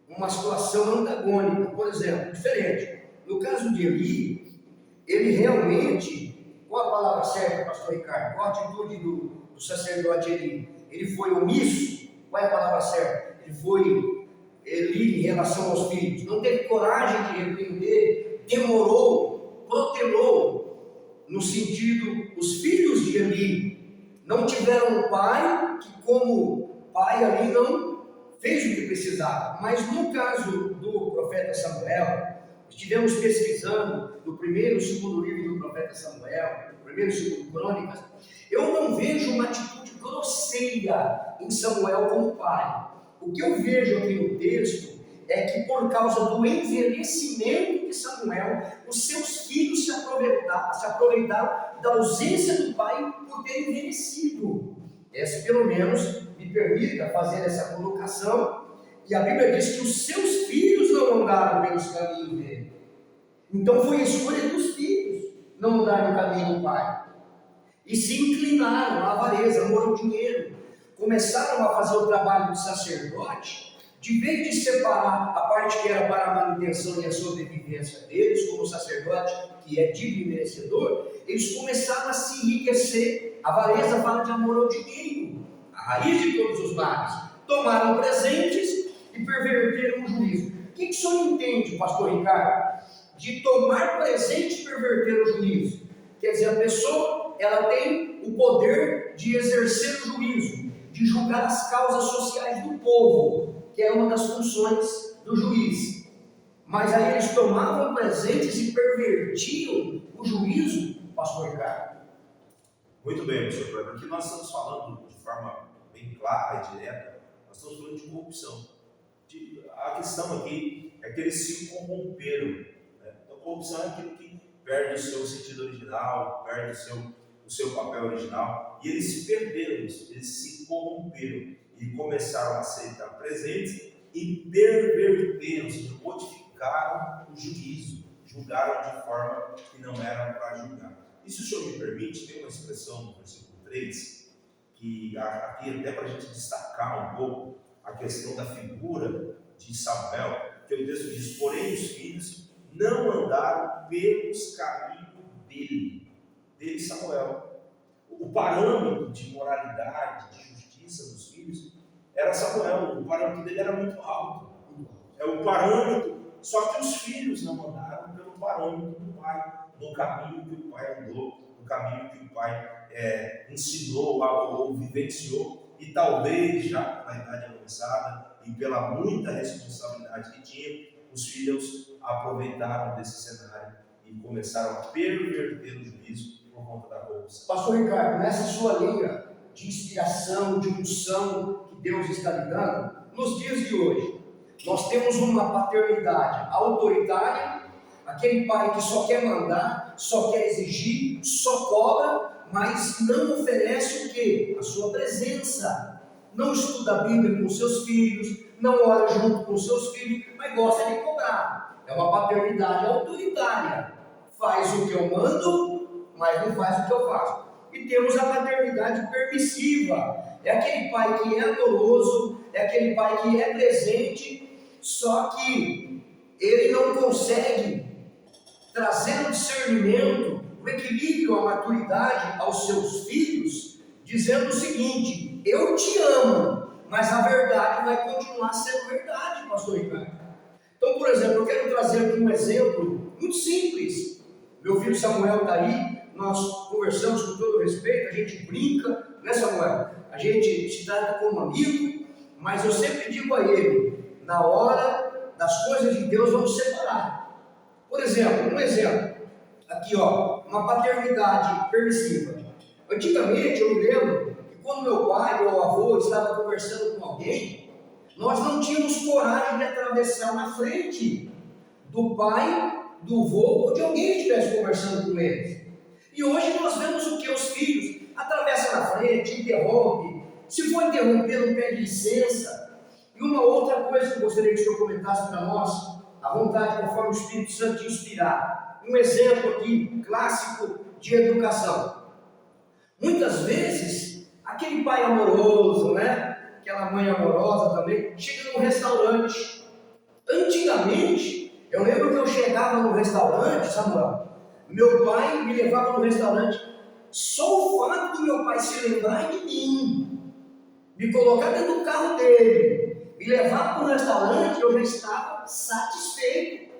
uma situação antagônica. Por exemplo, diferente. No caso de Eli, ele realmente, qual a palavra certa, pastor Ricardo? Qual a atitude do sacerdote Eli? Ele foi omisso? Qual é a palavra certa? Ele foi Eli em relação aos filhos, não teve coragem de repreender, demorou, protelou, no sentido, os filhos de Eli não tiveram um pai que, como pai ali, não fez o que precisava. Mas no caso do profeta Samuel, estivemos pesquisando no primeiro e segundo livro do profeta Samuel, primeiro e segundo Crônicas, eu não vejo uma atitude grosseira em Samuel como pai. O que eu vejo aqui no texto é que, por causa do envelhecimento de Samuel, os seus filhos se aproveitaram da ausência do pai por ter envelhecido. Essa, pelo menos, me permita fazer essa colocação. E a Bíblia diz que os seus filhos não andaram pelos caminhos dele. Então foi a escolha dos filhos não andar no caminho do pai. E se inclinaram à avareza, amor ao dinheiro. Começaram a fazer o trabalho do sacerdote, de vez de separar a parte que era para a manutenção e a sobrevivência deles, como sacerdote, que é digno e merecedor, eles começaram a se enriquecer. A avareza fala de amor ao dinheiro, a raiz de todos os males. Tomaram presentes e perverteram o juízo. O que o senhor entende, pastor Ricardo, de tomar presente e perverter o juízo? Quer dizer, a pessoa, ela tem o poder de exercer o juízo, de julgar as causas sociais do povo, que é uma das funções do juiz. Mas aí eles tomavam presentes e pervertiam o juízo, pastor Ricardo. Muito bem, pastor Kleber. Aqui nós estamos falando de forma bem clara e direta, nós estamos falando de corrupção. A questão aqui é que eles se corromperam. Né? Então, corrupção é aquilo que perde o seu sentido original, perde o seu papel original, e eles se perderam isso, eles se corromperam e começaram a aceitar presentes e perverteram, ou seja, modificaram o juízo, julgaram de forma que não era para julgar. E se o senhor me permite, tem uma expressão no versículo 3, que aqui até para a gente destacar um pouco a questão da figura de Samuel, que o texto diz: porém os filhos não andaram pelos caminhos dele Samuel. O parâmetro de moralidade, de justiça dos filhos era Samuel. O parâmetro dele era muito alto. É o parâmetro, só que os filhos não andaram pelo parâmetro do pai, no caminho que o pai andou, no caminho que o pai ensinou ou vivenciou, e talvez já pela idade avançada e pela muita responsabilidade que tinha, os filhos aproveitaram desse cenário e começaram a perverter o juízo por conta da corrupção. Pastor Ricardo, nessa sua linha de inspiração, de unção que Deus está lhe dando, nos dias de hoje, nós temos uma paternidade autoritária, aquele pai que só quer mandar, só quer exigir, só cobra, mas não oferece o quê? A sua presença. Não estuda a Bíblia com seus filhos, não ora junto com seus filhos, mas gosta de cobrar. É uma paternidade autoritária. Faz o que eu mando, mas não faz o que eu faço. E temos a paternidade permissiva. É aquele pai que é amoroso, é aquele pai que é presente, só que ele não consegue trazer o discernimento, o equilíbrio, a maturidade aos seus filhos, dizendo o seguinte: eu te amo, mas a verdade vai continuar sendo verdade, pastor Ricardo. Então, por exemplo, eu quero trazer aqui um exemplo muito simples. Meu filho Samuel está aí, nós conversamos com todo respeito, a gente brinca, né, Samuel? A gente se trata como amigo, mas eu sempre digo a ele, na hora das coisas de Deus, vamos separar. Por exemplo, um exemplo, aqui ó, uma paternidade permissiva. Antigamente, eu me lembro que quando meu pai, meu avô estava conversando com alguém, nós não tínhamos coragem de atravessar na frente do pai, do avô ou de alguém que estivesse conversando com eles. E hoje nós vemos o que? Os filhos atravessam na frente, interrompe. Se for interromper, não pede licença. E uma outra coisa que eu gostaria que o senhor comentasse para nós, à vontade, conforme o Espírito Santo te inspirar. Um exemplo aqui, clássico de educação. Muitas vezes, aquele pai amoroso, né? Aquela mãe amorosa também, chega num restaurante. Antigamente, eu lembro que eu chegava no restaurante, Samuel, meu pai me levava no restaurante, só o fato do meu pai se lembrar de mim, me colocar dentro do carro dele, me levar para o restaurante, eu já estava satisfeito.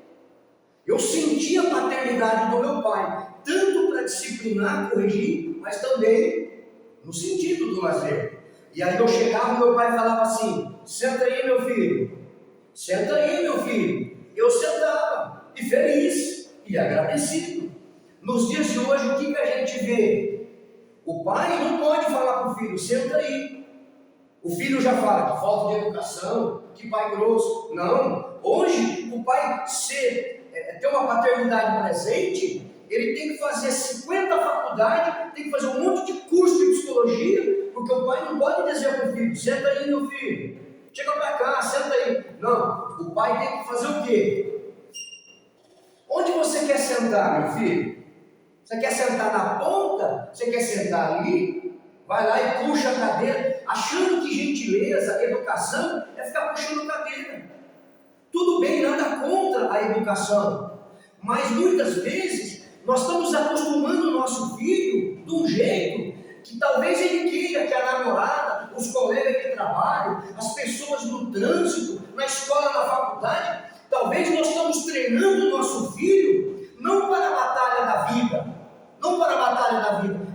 Eu sentia a paternidade do meu pai, tanto para disciplinar, corrigir, mas também no sentido do lazer. E aí eu chegava, meu pai falava assim: senta aí, meu filho, senta aí, meu filho. Eu sentava, e feliz, e agradecido. Nos dias de hoje, o que a gente vê? O pai não pode falar para o filho, senta aí. O filho já fala que falta de educação, que pai grosso. Não, hoje o pai ter uma paternidade presente, ele tem que fazer 50 faculdades, tem que fazer um monte de curso de psicologia, porque o pai não pode dizer para o filho, senta aí, meu filho, chega para cá, senta aí. Não, o pai tem que fazer o quê? Onde você quer sentar, meu filho? Você quer sentar na ponta? Você quer sentar ali? Vai lá e puxa a cadeira, achando que gentileza, educação é ficar puxando cadeira. Tudo bem, nada contra a educação, mas muitas vezes nós estamos acostumando o nosso filho de um jeito que talvez ele queira que a namorada, os colegas de trabalho, as pessoas no trânsito, na escola, na faculdade, talvez nós estamos treinando o nosso filho não para a batalha da vida,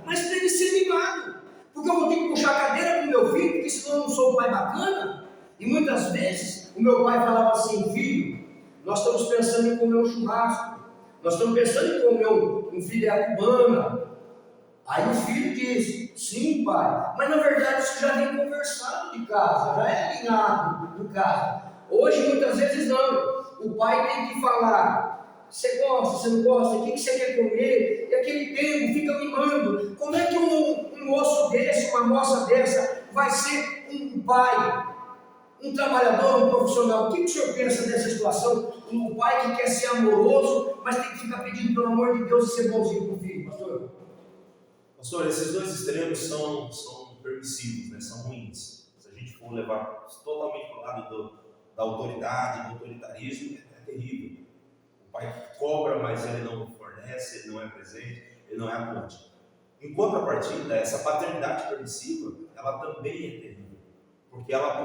mas para ele ser mimado, porque eu vou ter que puxar a cadeira para o meu filho, porque senão eu não sou um pai bacana. E muitas vezes o meu pai falava assim: filho, nós estamos pensando em comer um churrasco, nós estamos pensando em comer um filé cubana. Aí o filho diz: sim, pai, mas na verdade isso já vem conversado de casa, já é alinhado do casa. Hoje muitas vezes não, o pai tem que falar: você gosta, você não gosta, o que você quer comer? E aquele tempo fica mimando. Como é que um moço desse, uma moça dessa vai ser um pai? Um trabalhador, um profissional? O que o senhor pensa dessa situação? Um pai que quer ser amoroso, mas tem que ficar pedindo pelo amor de Deus e ser bonzinho com o filho, pastor? Pastor, esses dois extremos são permissivos, né? São ruins. Se a gente for levar totalmente para o lado da autoridade, do autoritarismo, é terrível. O pai cobra, mas ele não fornece, ele não é presente, ele não é a ponte. Em contrapartida, essa paternidade permissiva, ela também é terrível, porque ela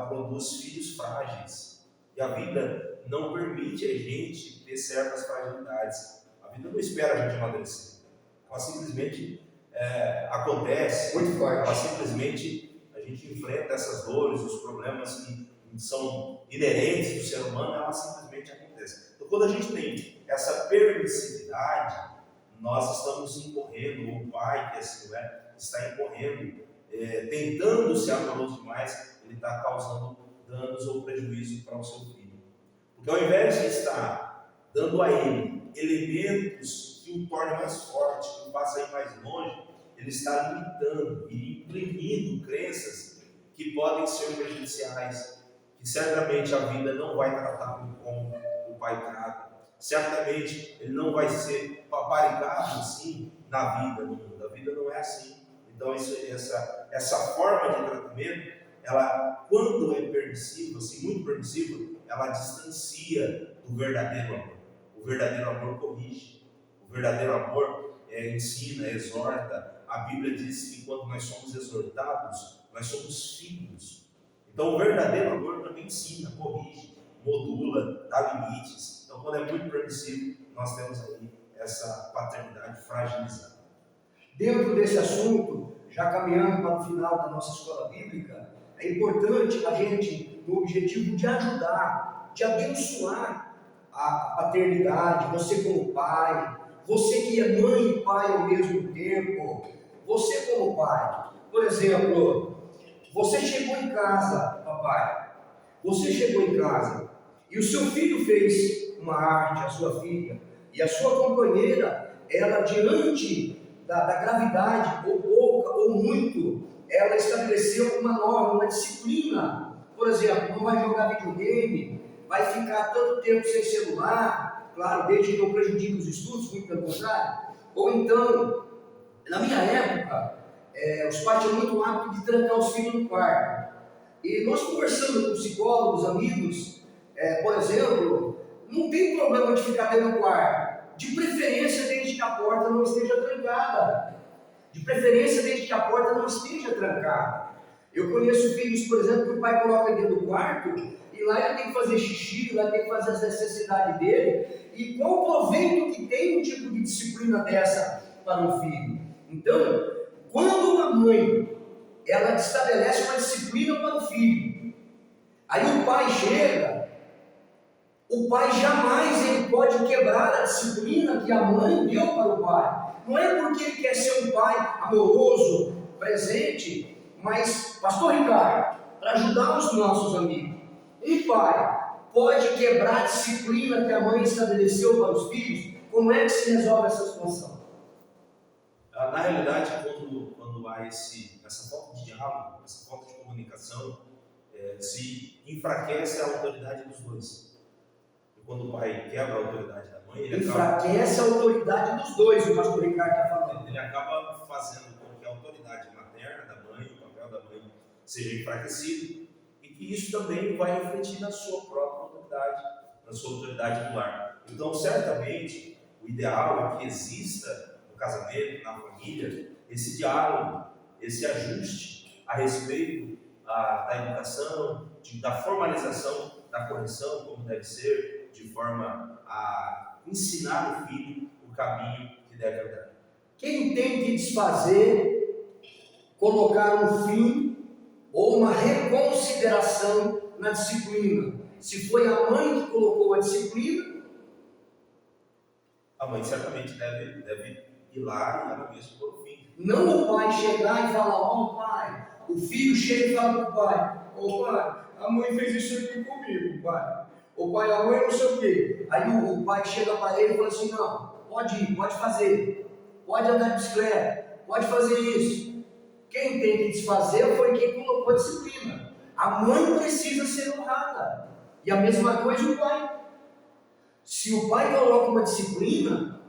produz filhos frágeis. E a vida não permite a gente ter certas fragilidades. A vida não espera a gente amadurecer. Ela simplesmente acontece. Muito forte. Ela simplesmente, a gente enfrenta essas dores, os problemas que são inerentes do ser humano, ela simplesmente acontece. Então, quando a gente tem essa permissividade, nós estamos incorrendo, ou o pai que assim está incorrendo, tentando ser amoroso demais, ele está causando danos ou prejuízo para o seu filho. Porque ao invés de estar dando a ele elementos que o tornem mais forte, que o façam ir mais longe, ele está limitando e imprimindo crenças que podem ser prejudiciais, que certamente a vida não vai tratá-lo como o pai trata. Certamente ele não vai ser paparicado assim na vida, no mundo. A vida não é assim. Então essa forma de tratamento, ela, quando é permissiva, assim, muito permissiva, ela distancia do verdadeiro amor. O verdadeiro amor corrige. O verdadeiro amor ensina, exorta. A Bíblia diz que quando nós somos exortados, nós somos filhos. Então o verdadeiro amor também ensina, corrige, modula, dá limites. Então, quando é muito permissivo, nós temos aí essa paternidade fragilizada. Dentro desse assunto, já caminhando para o final da nossa escola bíblica, é importante a gente, no objetivo de ajudar, de abençoar a paternidade, você como pai, você que é mãe e pai ao mesmo tempo, você como pai. Por exemplo, você chegou em casa, papai, você chegou em casa e o seu filho fez uma arte, a sua filha, e a sua companheira, ela diante da gravidade, ou pouca ou muito, ela estabeleceu uma norma, uma disciplina. Por exemplo, não vai jogar videogame, vai ficar tanto tempo sem celular, claro, desde que não prejudique os estudos, muito pelo contrário. Ou então, na minha época, os pais tinham muito hábito de trancar os filhos no quarto. E nós conversando com psicólogos, amigos, por exemplo, não tem problema de ficar dentro do quarto, de preferência desde que a porta não esteja trancada. De preferência desde que a porta não esteja trancada. Eu conheço filhos, por exemplo, que o pai coloca dentro do quarto e lá ele tem que fazer xixi, lá ele tem que fazer as necessidades dele. E qual o proveito que tem um tipo de disciplina dessa para um filho? Então, quando uma mãe ela estabelece uma disciplina para o filho, aí o pai chega, o pai jamais ele pode quebrar a disciplina que a mãe deu para o pai. Não é porque ele quer ser um pai amoroso, presente, mas, pastor Ricardo, para ajudar os nossos amigos, um pai pode quebrar a disciplina que a mãe estabeleceu para os filhos? Como é que se resolve essa situação? Na realidade, quando há essa falta de diálogo, essa falta de comunicação, se enfraquece a autoridade dos dois. E quando o pai quebra a autoridade da mãe, ele enfraquece a autoridade dos dois, o pastor Ricardo está falando. Ele acaba fazendo com que a autoridade materna da mãe, o papel da mãe, seja enfraquecido, e que isso também vai refletir na sua própria autoridade, na sua autoridade do lar. Então, certamente, o ideal é que exista no casamento, na família, esse diálogo, esse ajuste a respeito da educação, da formalização, da correção, como deve ser, de forma a ensinar o filho o caminho que deve andar. Quem tem que desfazer, colocar um fim ou uma reconsideração na disciplina? Se foi a mãe que colocou a disciplina, a mãe certamente deve ir lá e ela mesma pôr o fim. Não o pai chegar e falar, ó pai, o filho chega e fala para o pai, ô pai, a mãe fez isso aqui comigo, pai. Ô pai, a mãe não sei o quê. Aí o pai chega para ele e fala assim, não, pode ir, pode fazer, pode andar de bicicleta, pode fazer isso. Quem tem que desfazer foi quem colocou a disciplina. A mãe precisa ser honrada. E a mesma coisa o pai. Se o pai coloca uma disciplina,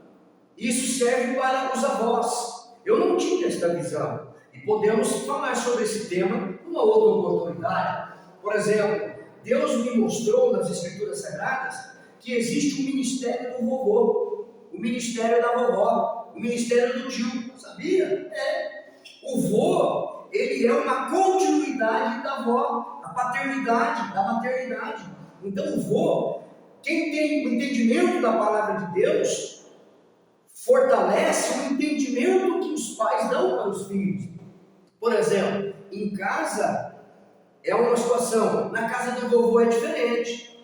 isso serve para os avós. Eu não tinha esta visão. E podemos falar sobre esse tema numa outra oportunidade. Por exemplo, Deus me mostrou nas Escrituras Sagradas que existe o ministério do vovô, o ministério da vovó, o ministério do tio, sabia? O vô, ele é uma continuidade da avó, da paternidade, da maternidade. Então o vô, quem tem o entendimento da palavra de Deus, fortalece o entendimento que os pais dão para os filhos. Por exemplo, em casa é uma situação, na casa do vovô é diferente.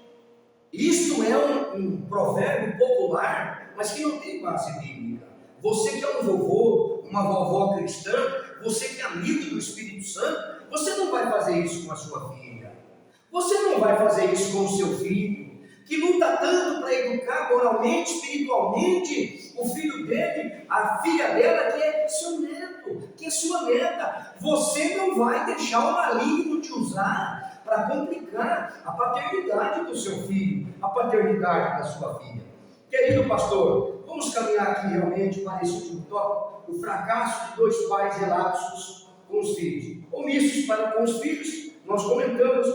Isso é um provérbio popular, mas que não tem base bíblica. Você que é um vovô, uma vovó cristã, você que é amigo do Espírito Santo, você não vai fazer isso com a sua filha. Você não vai fazer isso com o seu filho, que luta tanto para educar moralmente, espiritualmente, o filho dele, a filha dela, que é seu neto, que é sua neta. Você não vai deixar o maligno te usar para complicar a paternidade do seu filho, a paternidade da sua filha. Querido pastor, vamos caminhar aqui realmente para esse último tópico, o fracasso de dois pais relapsos com os filhos, omissos para com os filhos, nós comentamos,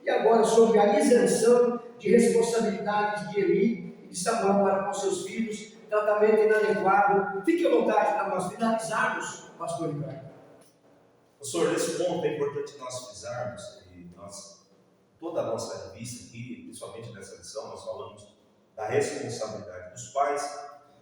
e agora sobre a isenção de responsabilidades de Eli e de Samuel para com seus filhos, tratamento inadequado. Fique à vontade para nós finalizarmos, pastor Ricardo. Pastor, nesse ponto é importante nós frisarmos, e toda a nossa revista aqui, principalmente nessa lição, nós falamos da responsabilidade dos pais,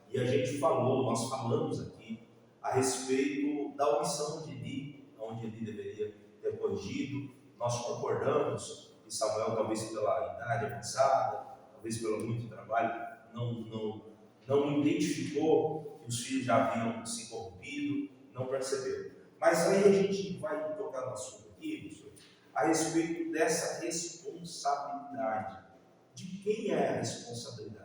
e nós falamos aqui a respeito da omissão de Eli, onde Eli deveria ter corrigido. Nós concordamos que Samuel, talvez pela idade avançada, talvez pelo muito trabalho, não identificou que os filhos já haviam se corrompido, não percebeu. Mas aí a gente vai tocar no assunto aqui, professor, a respeito dessa responsabilidade. De quem é a responsabilidade?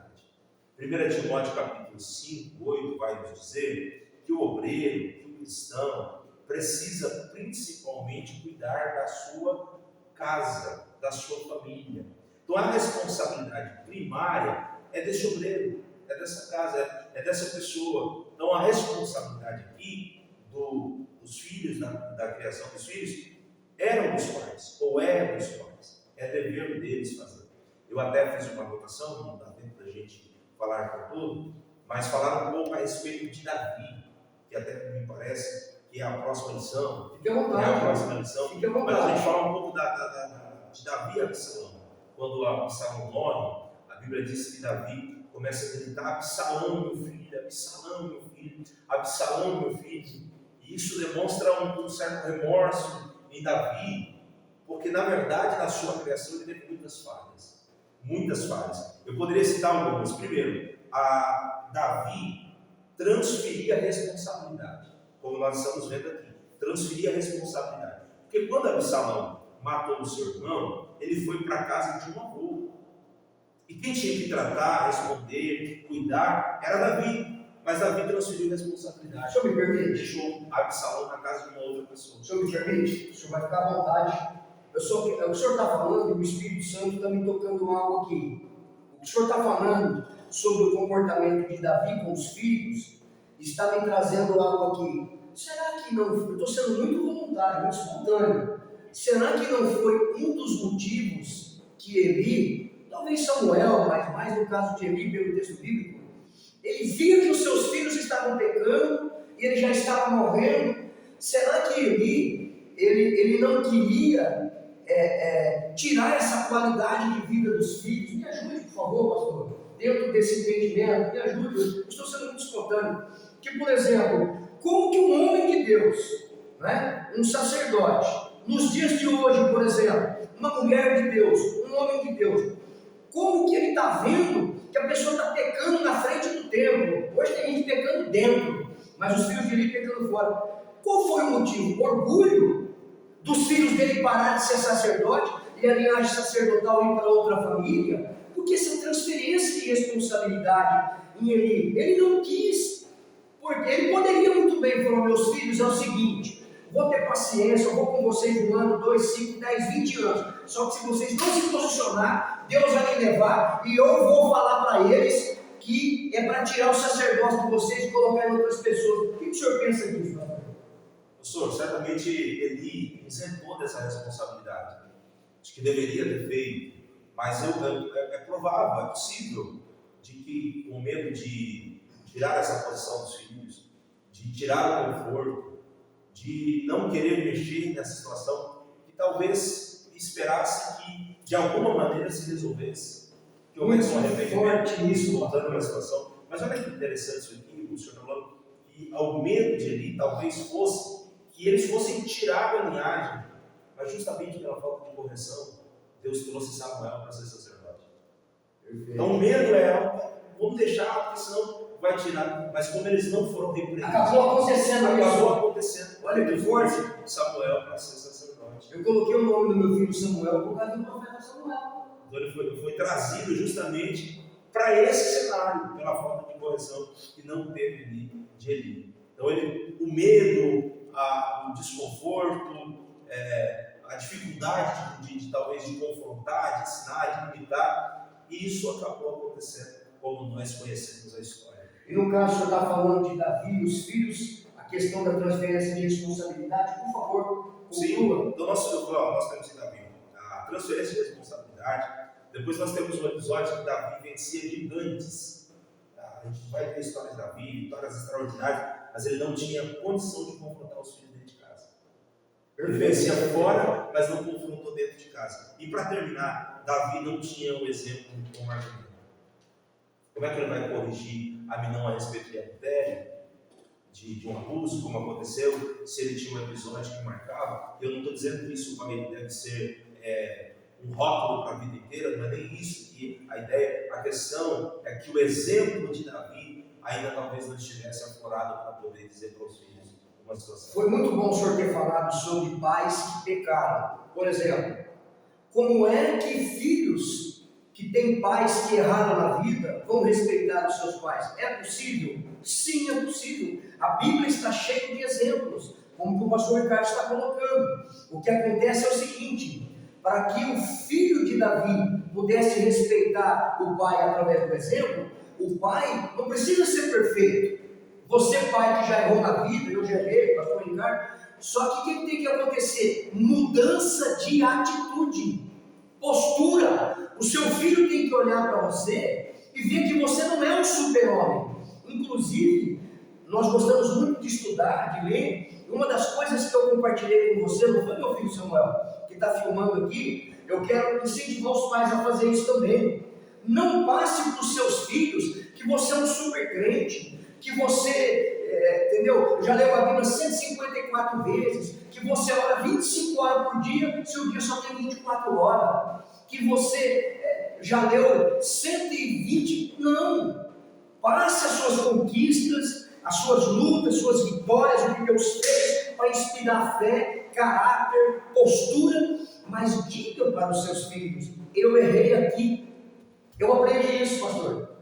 1 Timóteo capítulo 5, 8 vai nos dizer que o obreiro, que o cristão, precisa principalmente cuidar da sua casa, da sua família. Então a responsabilidade primária é desse obreiro, é dessa casa, é dessa pessoa. Então a responsabilidade aqui dos filhos, da criação dos filhos, eram dos pais, ou é dos pais. É dever deles fazer. Eu até fiz uma anotação, não dá tempo da gente falar por tudo, mas falar um pouco a respeito de Davi, que até me parece que é a próxima lição. Fique à vontade. É a próxima lição. Fique à vontade. Mas a gente falar um pouco de Davi e Absalão. Quando Absalão morre, a Bíblia diz que Davi começa a gritar: Absalão, meu filho, Absalão, meu filho, Absalão, meu filho. E isso demonstra um certo remorso em Davi, porque na verdade na sua criação ele teve muitas falhas. Muitas falhas. Eu poderia citar algumas. Primeiro, Davi transferia a responsabilidade, como nós estamos vendo aqui. Transferia a responsabilidade. Porque quando Absalão matou o seu irmão, ele foi para a casa de um avô. E quem tinha que tratar, responder, cuidar, era Davi. Mas Davi transferiu a responsabilidade. O senhor me permite? Deixou Absalão na casa de uma outra pessoa. O senhor me permite? O senhor vai ficar à vontade. O senhor está falando e o Espírito Santo está me tocando algo aqui. O senhor está falando sobre o comportamento de Davi com os filhos, está me trazendo algo aqui. Será que não foi? Eu estou sendo muito voluntário, muito espontâneo. Será que não foi um dos motivos que Eli, talvez Samuel, mas mais no caso de Eli pelo texto bíblico, ele via que os seus filhos estavam pecando e ele já estava morrendo? Será que ele não queria tirar essa qualidade de vida dos filhos? Me ajude, por favor, pastor, dentro desse entendimento, me ajude. Eu estou sendo muito espontâneo. Que, por exemplo, como que um homem de Deus, né, um sacerdote, nos dias de hoje, por exemplo, uma mulher de Deus, um homem de Deus, como que ele está vendo que a pessoa está pecando na frente do templo? Hoje tem gente pecando dentro, mas os filhos de Eli pecando fora. Qual foi o motivo? Orgulho dos filhos dele parar de ser sacerdote e a linhagem sacerdotal ir para outra família? Porque essa transferência de responsabilidade em Eli, ele não quis, porque ele poderia muito bem falar: meus filhos, é o seguinte, vou ter paciência, eu vou com vocês 1 ano, 2, 5, 10, 20 anos, só que se vocês não se posicionar, Deus vai me levar e eu vou falar para eles que é para tirar o sacerdócio de vocês e colocar em outras pessoas. O que o senhor pensa disso, pastor? Pastor, certamente Eli isentou dessa responsabilidade. Acho que deveria ter feito, mas é provável, é possível, de que com medo de tirar essa posição dos filhos, de tirar o conforto, de não querer mexer nessa situação, que talvez esperasse que de alguma maneira se resolvesse, que houvesse um arrependimento, isso voltando para a situação. Mas olha que interessante isso aqui, o senhor falando que ao medo de Eli talvez fosse que eles fossem tirar a linhagem, mas justamente pela falta de correção, Deus trouxe Samuel para ser sacerdote. Então o medo vamos deixar, porque senão vai tirar. Mas como eles não foram repreendidos, acabou acontecendo. Olha que forte, Samuel para ser sacerdote. Eu coloquei o nome do meu filho Samuel por causa do profeta Samuel. Então ele foi trazido justamente para esse cenário, pela falta de correção que não teve ali de Eli. Então o medo, o desconforto, a dificuldade de talvez de confrontar, de ensinar, de limitar, e isso acabou acontecendo, como nós conhecemos a história. E no caso, o senhor está falando de Davi e os filhos, a questão da transferência de responsabilidade, por favor, sim, então nós temos em Davi a transferência de responsabilidade. Depois nós temos um episódio que Davi vencia gigantes. A gente vai ter histórias de Davi, vitórias extraordinárias, mas ele não tinha condição de confrontar os filhos dentro de casa. Ele vencia fora, mas não confrontou dentro de casa. E para terminar, Davi não tinha um exemplo como Aminon. Como é que ele vai corrigir Aminon a respeito de adultério, de um abuso, como aconteceu, se ele tinha um episódio que marcava? Eu não estou dizendo que isso deve ser um rótulo para a vida inteira, não é nem isso que a questão é que o exemplo de Davi ainda talvez não estivesse aflorado para poder dizer para os filhos uma situação. Foi muito bom o senhor ter falado sobre pais que pecaram. Por exemplo, como é que filhos que têm pais que erraram na vida vão respeitar os seus pais? É possível? Sim, é possível. A Bíblia está cheia de exemplos, como o pastor Ricardo está colocando. O que acontece é o seguinte: para que o filho de Davi pudesse respeitar o pai através do exemplo, o pai não precisa ser perfeito. Você, pai que já errou na vida, eu já errei, pastor Ricardo, só que o que tem que acontecer? Mudança de atitude, postura. O seu filho tem que olhar para você e ver que você não é um super-homem. Inclusive, nós gostamos muito de estudar, de ler. Uma das coisas que eu compartilhei com você, não foi meu filho Samuel, que está filmando aqui, eu quero incentivar os pais a fazer isso também. Não passe para os seus filhos que você é um super crente, que você, entendeu? Já leu a Bíblia 154 vezes, que você ora 25 horas por dia, se o dia só tem 24 horas, que você já leu 120, não. Passe as suas conquistas, as suas lutas, suas vitórias, o que Deus fez para inspirar fé, caráter, postura, mas diga para os seus filhos: eu errei aqui. Eu aprendi isso, pastor.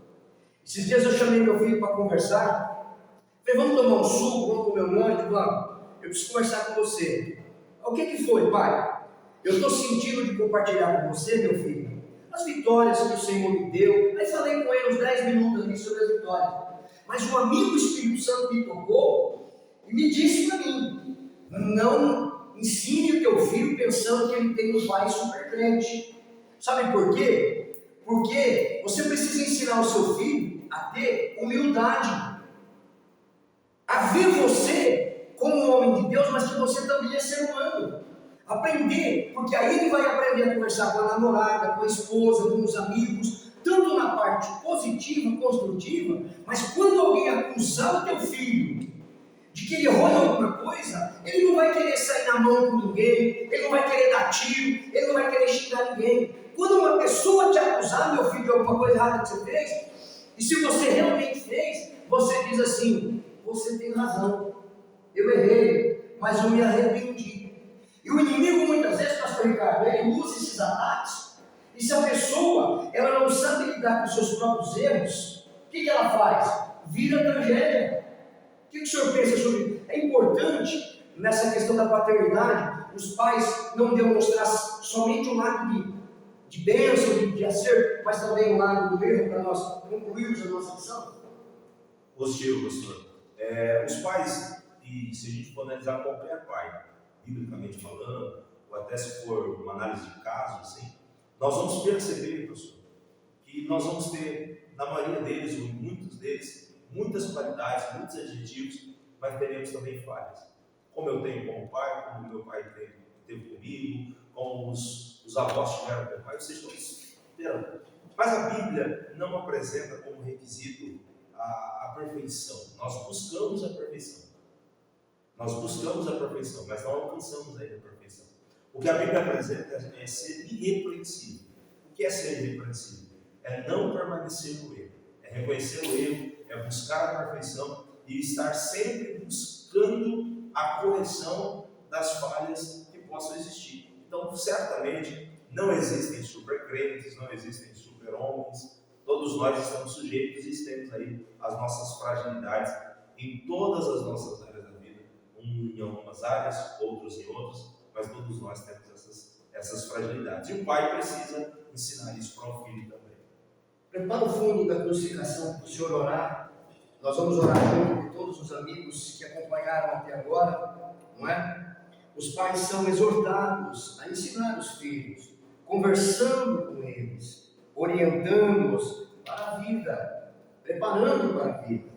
Esses dias eu chamei meu filho para conversar. Falei: vamos tomar um suco, vamos comer um lanche, vamos. Eu preciso conversar com você. O que foi, pai? Eu estou sentindo de compartilhar com você, meu filho, as vitórias que o Senhor me deu. Aí falei com ele uns 10 minutos ali sobre as vitórias. Mas o amigo Espírito Santo me tocou e me disse para mim: não ensine o teu filho pensando que ele tem um pai super crente. Sabe por quê? Porque você precisa ensinar o seu filho a ter humildade, a ver você como um homem de Deus, mas que você também é ser humano. Aprender, porque aí ele vai aprender a conversar com a namorada, com a esposa, com os amigos, tanto na parte positiva, construtiva, mas quando alguém acusar o teu filho de que ele errou em alguma coisa, ele não vai querer sair na mão com ninguém, ele não vai querer dar tiro, ele não vai querer xingar ninguém. Quando uma pessoa te acusar, meu filho, de alguma coisa errada que você fez, e se você realmente fez, você diz assim: você tem razão, eu errei, mas eu me arrependi. E o inimigo muitas vezes, pastor Ricardo, ele usa esses ataques, e se a pessoa ela não sabe lidar com os seus próprios erros, o que ela faz? Vira tragédia. O que o senhor pensa sobre isso? É importante, nessa questão da paternidade, os pais não demonstrar somente um lado de bênção, de acerto, mas também um lado do erro, para nós concluirmos a nossa lição? Positivo, pastor. Os pais, e se a gente for analisar qualquer pai, biblicamente falando, ou até se for uma análise de caso, assim, nós vamos perceber, pastor, que nós vamos ter, na maioria deles, ou muitos deles, muitas qualidades, muitos adjetivos, mas teremos também falhas. Como eu tenho como pai, como meu pai teve comigo, como os avós tiveram com o pai, vocês estão. Mas a Bíblia não apresenta como requisito a perfeição. Nós buscamos a perfeição. Nós buscamos a perfeição, mas não alcançamos ainda a perfeição. O que a Bíblia apresenta é ser irrepreensível. O que é ser irrepreensível? É não permanecer no erro. É reconhecer o erro, é buscar a perfeição e estar sempre buscando a correção das falhas que possam existir. Então, certamente, não existem supercrentes, não existem super-homens. Todos nós estamos sujeitos e temos aí as nossas fragilidades em todas as nossas áreas da vida. Em algumas áreas, outros em outras, mas todos nós temos essas fragilidades. E o pai precisa ensinar isso para o filho também. Prepara o fundo da crucificação para o senhor orar. Nós vamos orar junto com todos os amigos que acompanharam até agora, não é? Os pais são exortados a ensinar os filhos, conversando com eles, orientando-os para a vida, preparando para a vida.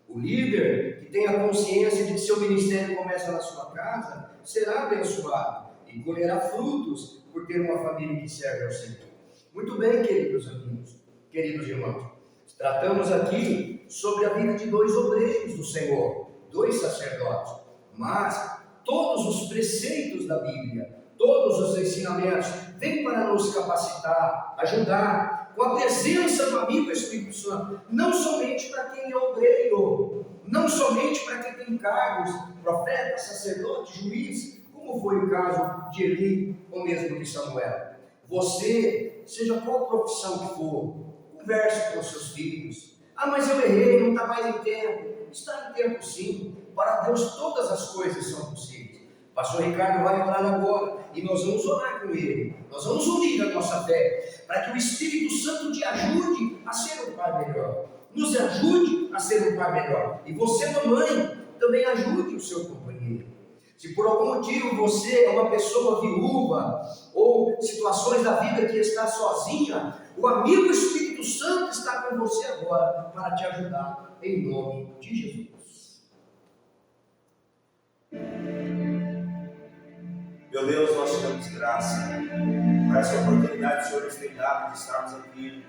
O líder que tem a consciência de que seu ministério começa na sua casa, será abençoado e colherá frutos por ter uma família que serve ao Senhor. Muito bem, queridos amigos, queridos irmãos, tratamos aqui sobre a vida de dois obreiros do Senhor, dois sacerdotes, mas todos os preceitos da Bíblia, todos os ensinamentos, vêm para nos capacitar, ajudar, com a presença do amigo Espírito Santo, não somente para quem é obreiro, não somente para quem tem cargos, profeta, sacerdote, juiz, como foi o caso de Eli ou mesmo de Samuel. Você, seja qual profissão que for, converse com seus filhos. Ah, mas eu errei, não está mais em tempo. Está em tempo sim. Para Deus todas as coisas são possíveis. O pastor Ricardo vai orar agora e nós vamos orar com ele. Nós vamos unir a nossa fé para que o Espírito Santo te ajude a ser um pai melhor. Nos ajude a ser um pai melhor. E você, mamãe, também ajude o seu companheiro. Se por algum motivo você é uma pessoa viúva ou situações da vida que está sozinha, o amigo Espírito Santo está com você agora para te ajudar em nome de Jesus. Meu Deus, nós te damos graça por essa oportunidade que o Senhor nos tem dado de estarmos aqui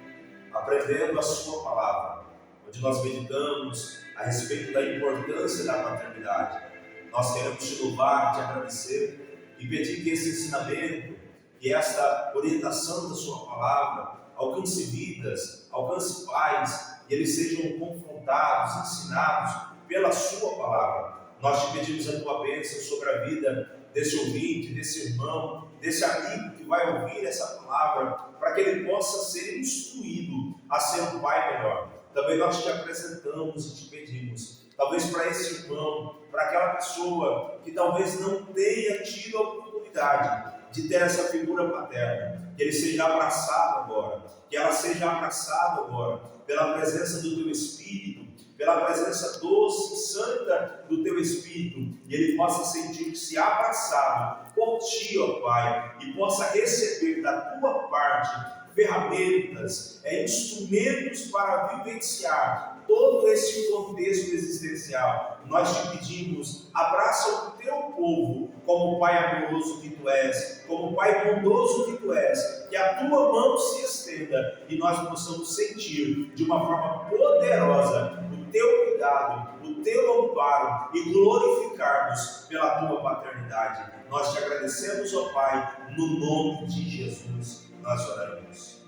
aprendendo a sua palavra, onde nós meditamos a respeito da importância da paternidade. Nós queremos te louvar, te agradecer e pedir que esse ensinamento, que esta orientação da sua palavra alcance vidas, alcance pais, e eles sejam confrontados, ensinados pela sua palavra. Nós te pedimos a tua bênção sobre a vida desse ouvinte, desse irmão, desse amigo que vai ouvir essa palavra, para que ele possa ser instruído a ser um pai melhor. Também nós te apresentamos e te pedimos, talvez para esse irmão, para aquela pessoa que talvez não tenha tido a oportunidade de ter essa figura paterna, que ele seja abraçado agora, que ela seja abraçada agora, pela presença do teu Espírito, pela presença doce e santa do teu Espírito, e ele possa sentir-se abraçado por ti, ó Pai, e possa receber da tua parte ferramentas, instrumentos para vivenciar todo esse contexto existencial. Nós te pedimos, abraça o teu povo como Pai amoroso que tu és, como Pai bondoso que tu és, que a tua mão se estenda e nós possamos sentir de uma forma poderosa o teu cuidado, o teu amparo e glorificarmos pela tua paternidade. Nós te agradecemos, ó Pai, no nome de Jesus. Nós oramos.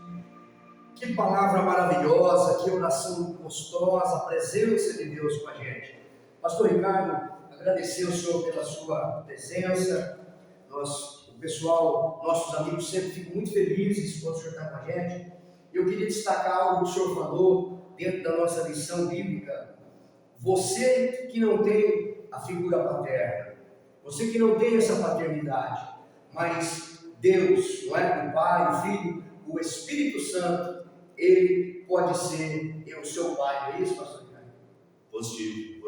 Que palavra maravilhosa, que oração gostosa, a presença de Deus com a gente. Pastor Ricardo, agradecer ao Senhor pela sua presença. O pessoal, nossos amigos sempre ficam muito felizes quando o Senhor está com a gente. Eu queria destacar algo que o Senhor falou dentro da nossa lição bíblica. Você que não tem a figura paterna, você que não tem essa paternidade, mas Deus, não é? O Pai, o Filho, o Espírito Santo, ele pode ser o seu Pai, não é isso, pastor Ricardo? Positivo.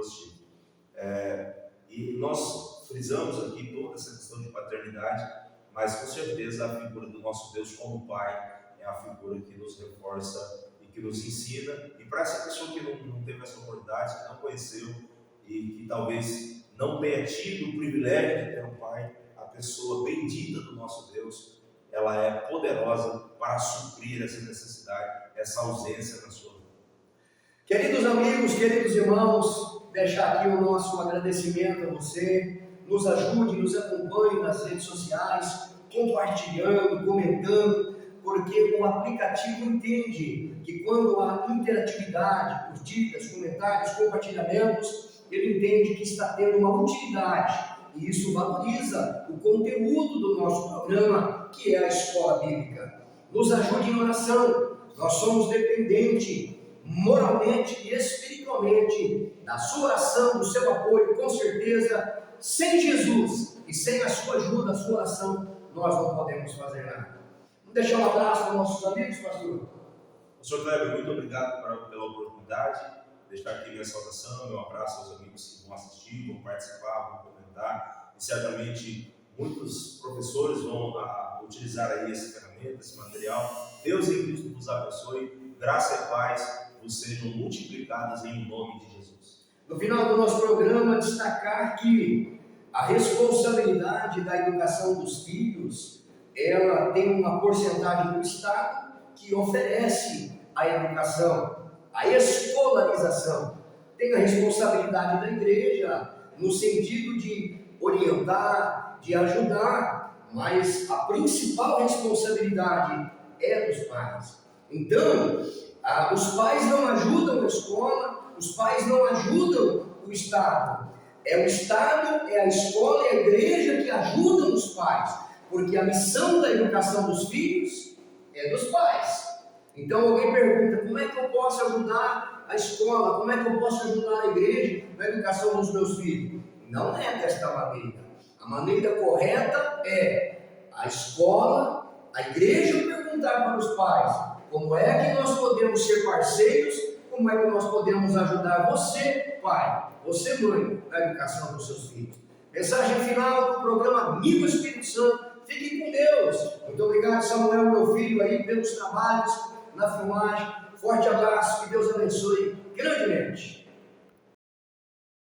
E nós frisamos aqui toda essa questão de paternidade, mas com certeza a figura do nosso Deus como Pai é a figura que nos reforça e que nos ensina. E para essa pessoa que não teve essa oportunidade, que não conheceu e que talvez não tenha tido o privilégio de ter um pai, a pessoa bendita do nosso Deus, ela é poderosa para suprir essa necessidade, essa ausência na sua vida. Queridos amigos, queridos irmãos, deixar aqui o nosso agradecimento a você. Nos ajude, nos acompanhe nas redes sociais, compartilhando, comentando, porque o aplicativo entende que quando há interatividade, curtidas, comentários, compartilhamentos, ele entende que está tendo uma utilidade. E isso valoriza o conteúdo do nosso programa, que é a Escola Bíblica. Nos ajude em oração. Nós somos dependentes, moralmente e espiritualmente, da sua oração, do seu apoio, com certeza. Sem Jesus e sem a sua ajuda, a sua oração, nós não podemos fazer nada. Vamos deixar um abraço para nossos amigos, pastor? Pastor Kleber, muito obrigado pela oportunidade de deixar aqui minha saudação, meu abraço aos amigos que vão assistir, vão participar, vão comentar, e certamente muitos professores vão utilizar aí essa ferramenta, esse material. Deus em Cristo nos abençoe, graça e paz vos sejam multiplicadas em nome de Jesus. No final do nosso programa, destacar que a responsabilidade da educação dos filhos, ela tem uma porcentagem do Estado que oferece a educação, a escolarização. Tem a responsabilidade da igreja, no sentido de orientar, de ajudar, mas a principal responsabilidade é dos pais. Então, os pais não ajudam a escola, os pais não ajudam o Estado. É o Estado, é a escola, é a igreja que ajudam os pais, porque a missão da educação dos filhos é dos pais. Então alguém pergunta, como é que eu posso ajudar a escola, como é que eu posso ajudar a igreja na educação dos meus filhos? Não é desta maneira. A maneira correta é a escola, a igreja perguntar para os pais, como é que nós podemos ser parceiros, como é que nós podemos ajudar você, pai, você, mãe, na educação dos seus filhos. Mensagem final do programa Amigo Espírito Santo. Fiquem com Deus. Muito obrigado, Samuel, meu filho, aí, pelos trabalhos na filmagem. Forte abraço, que Deus abençoe grandemente.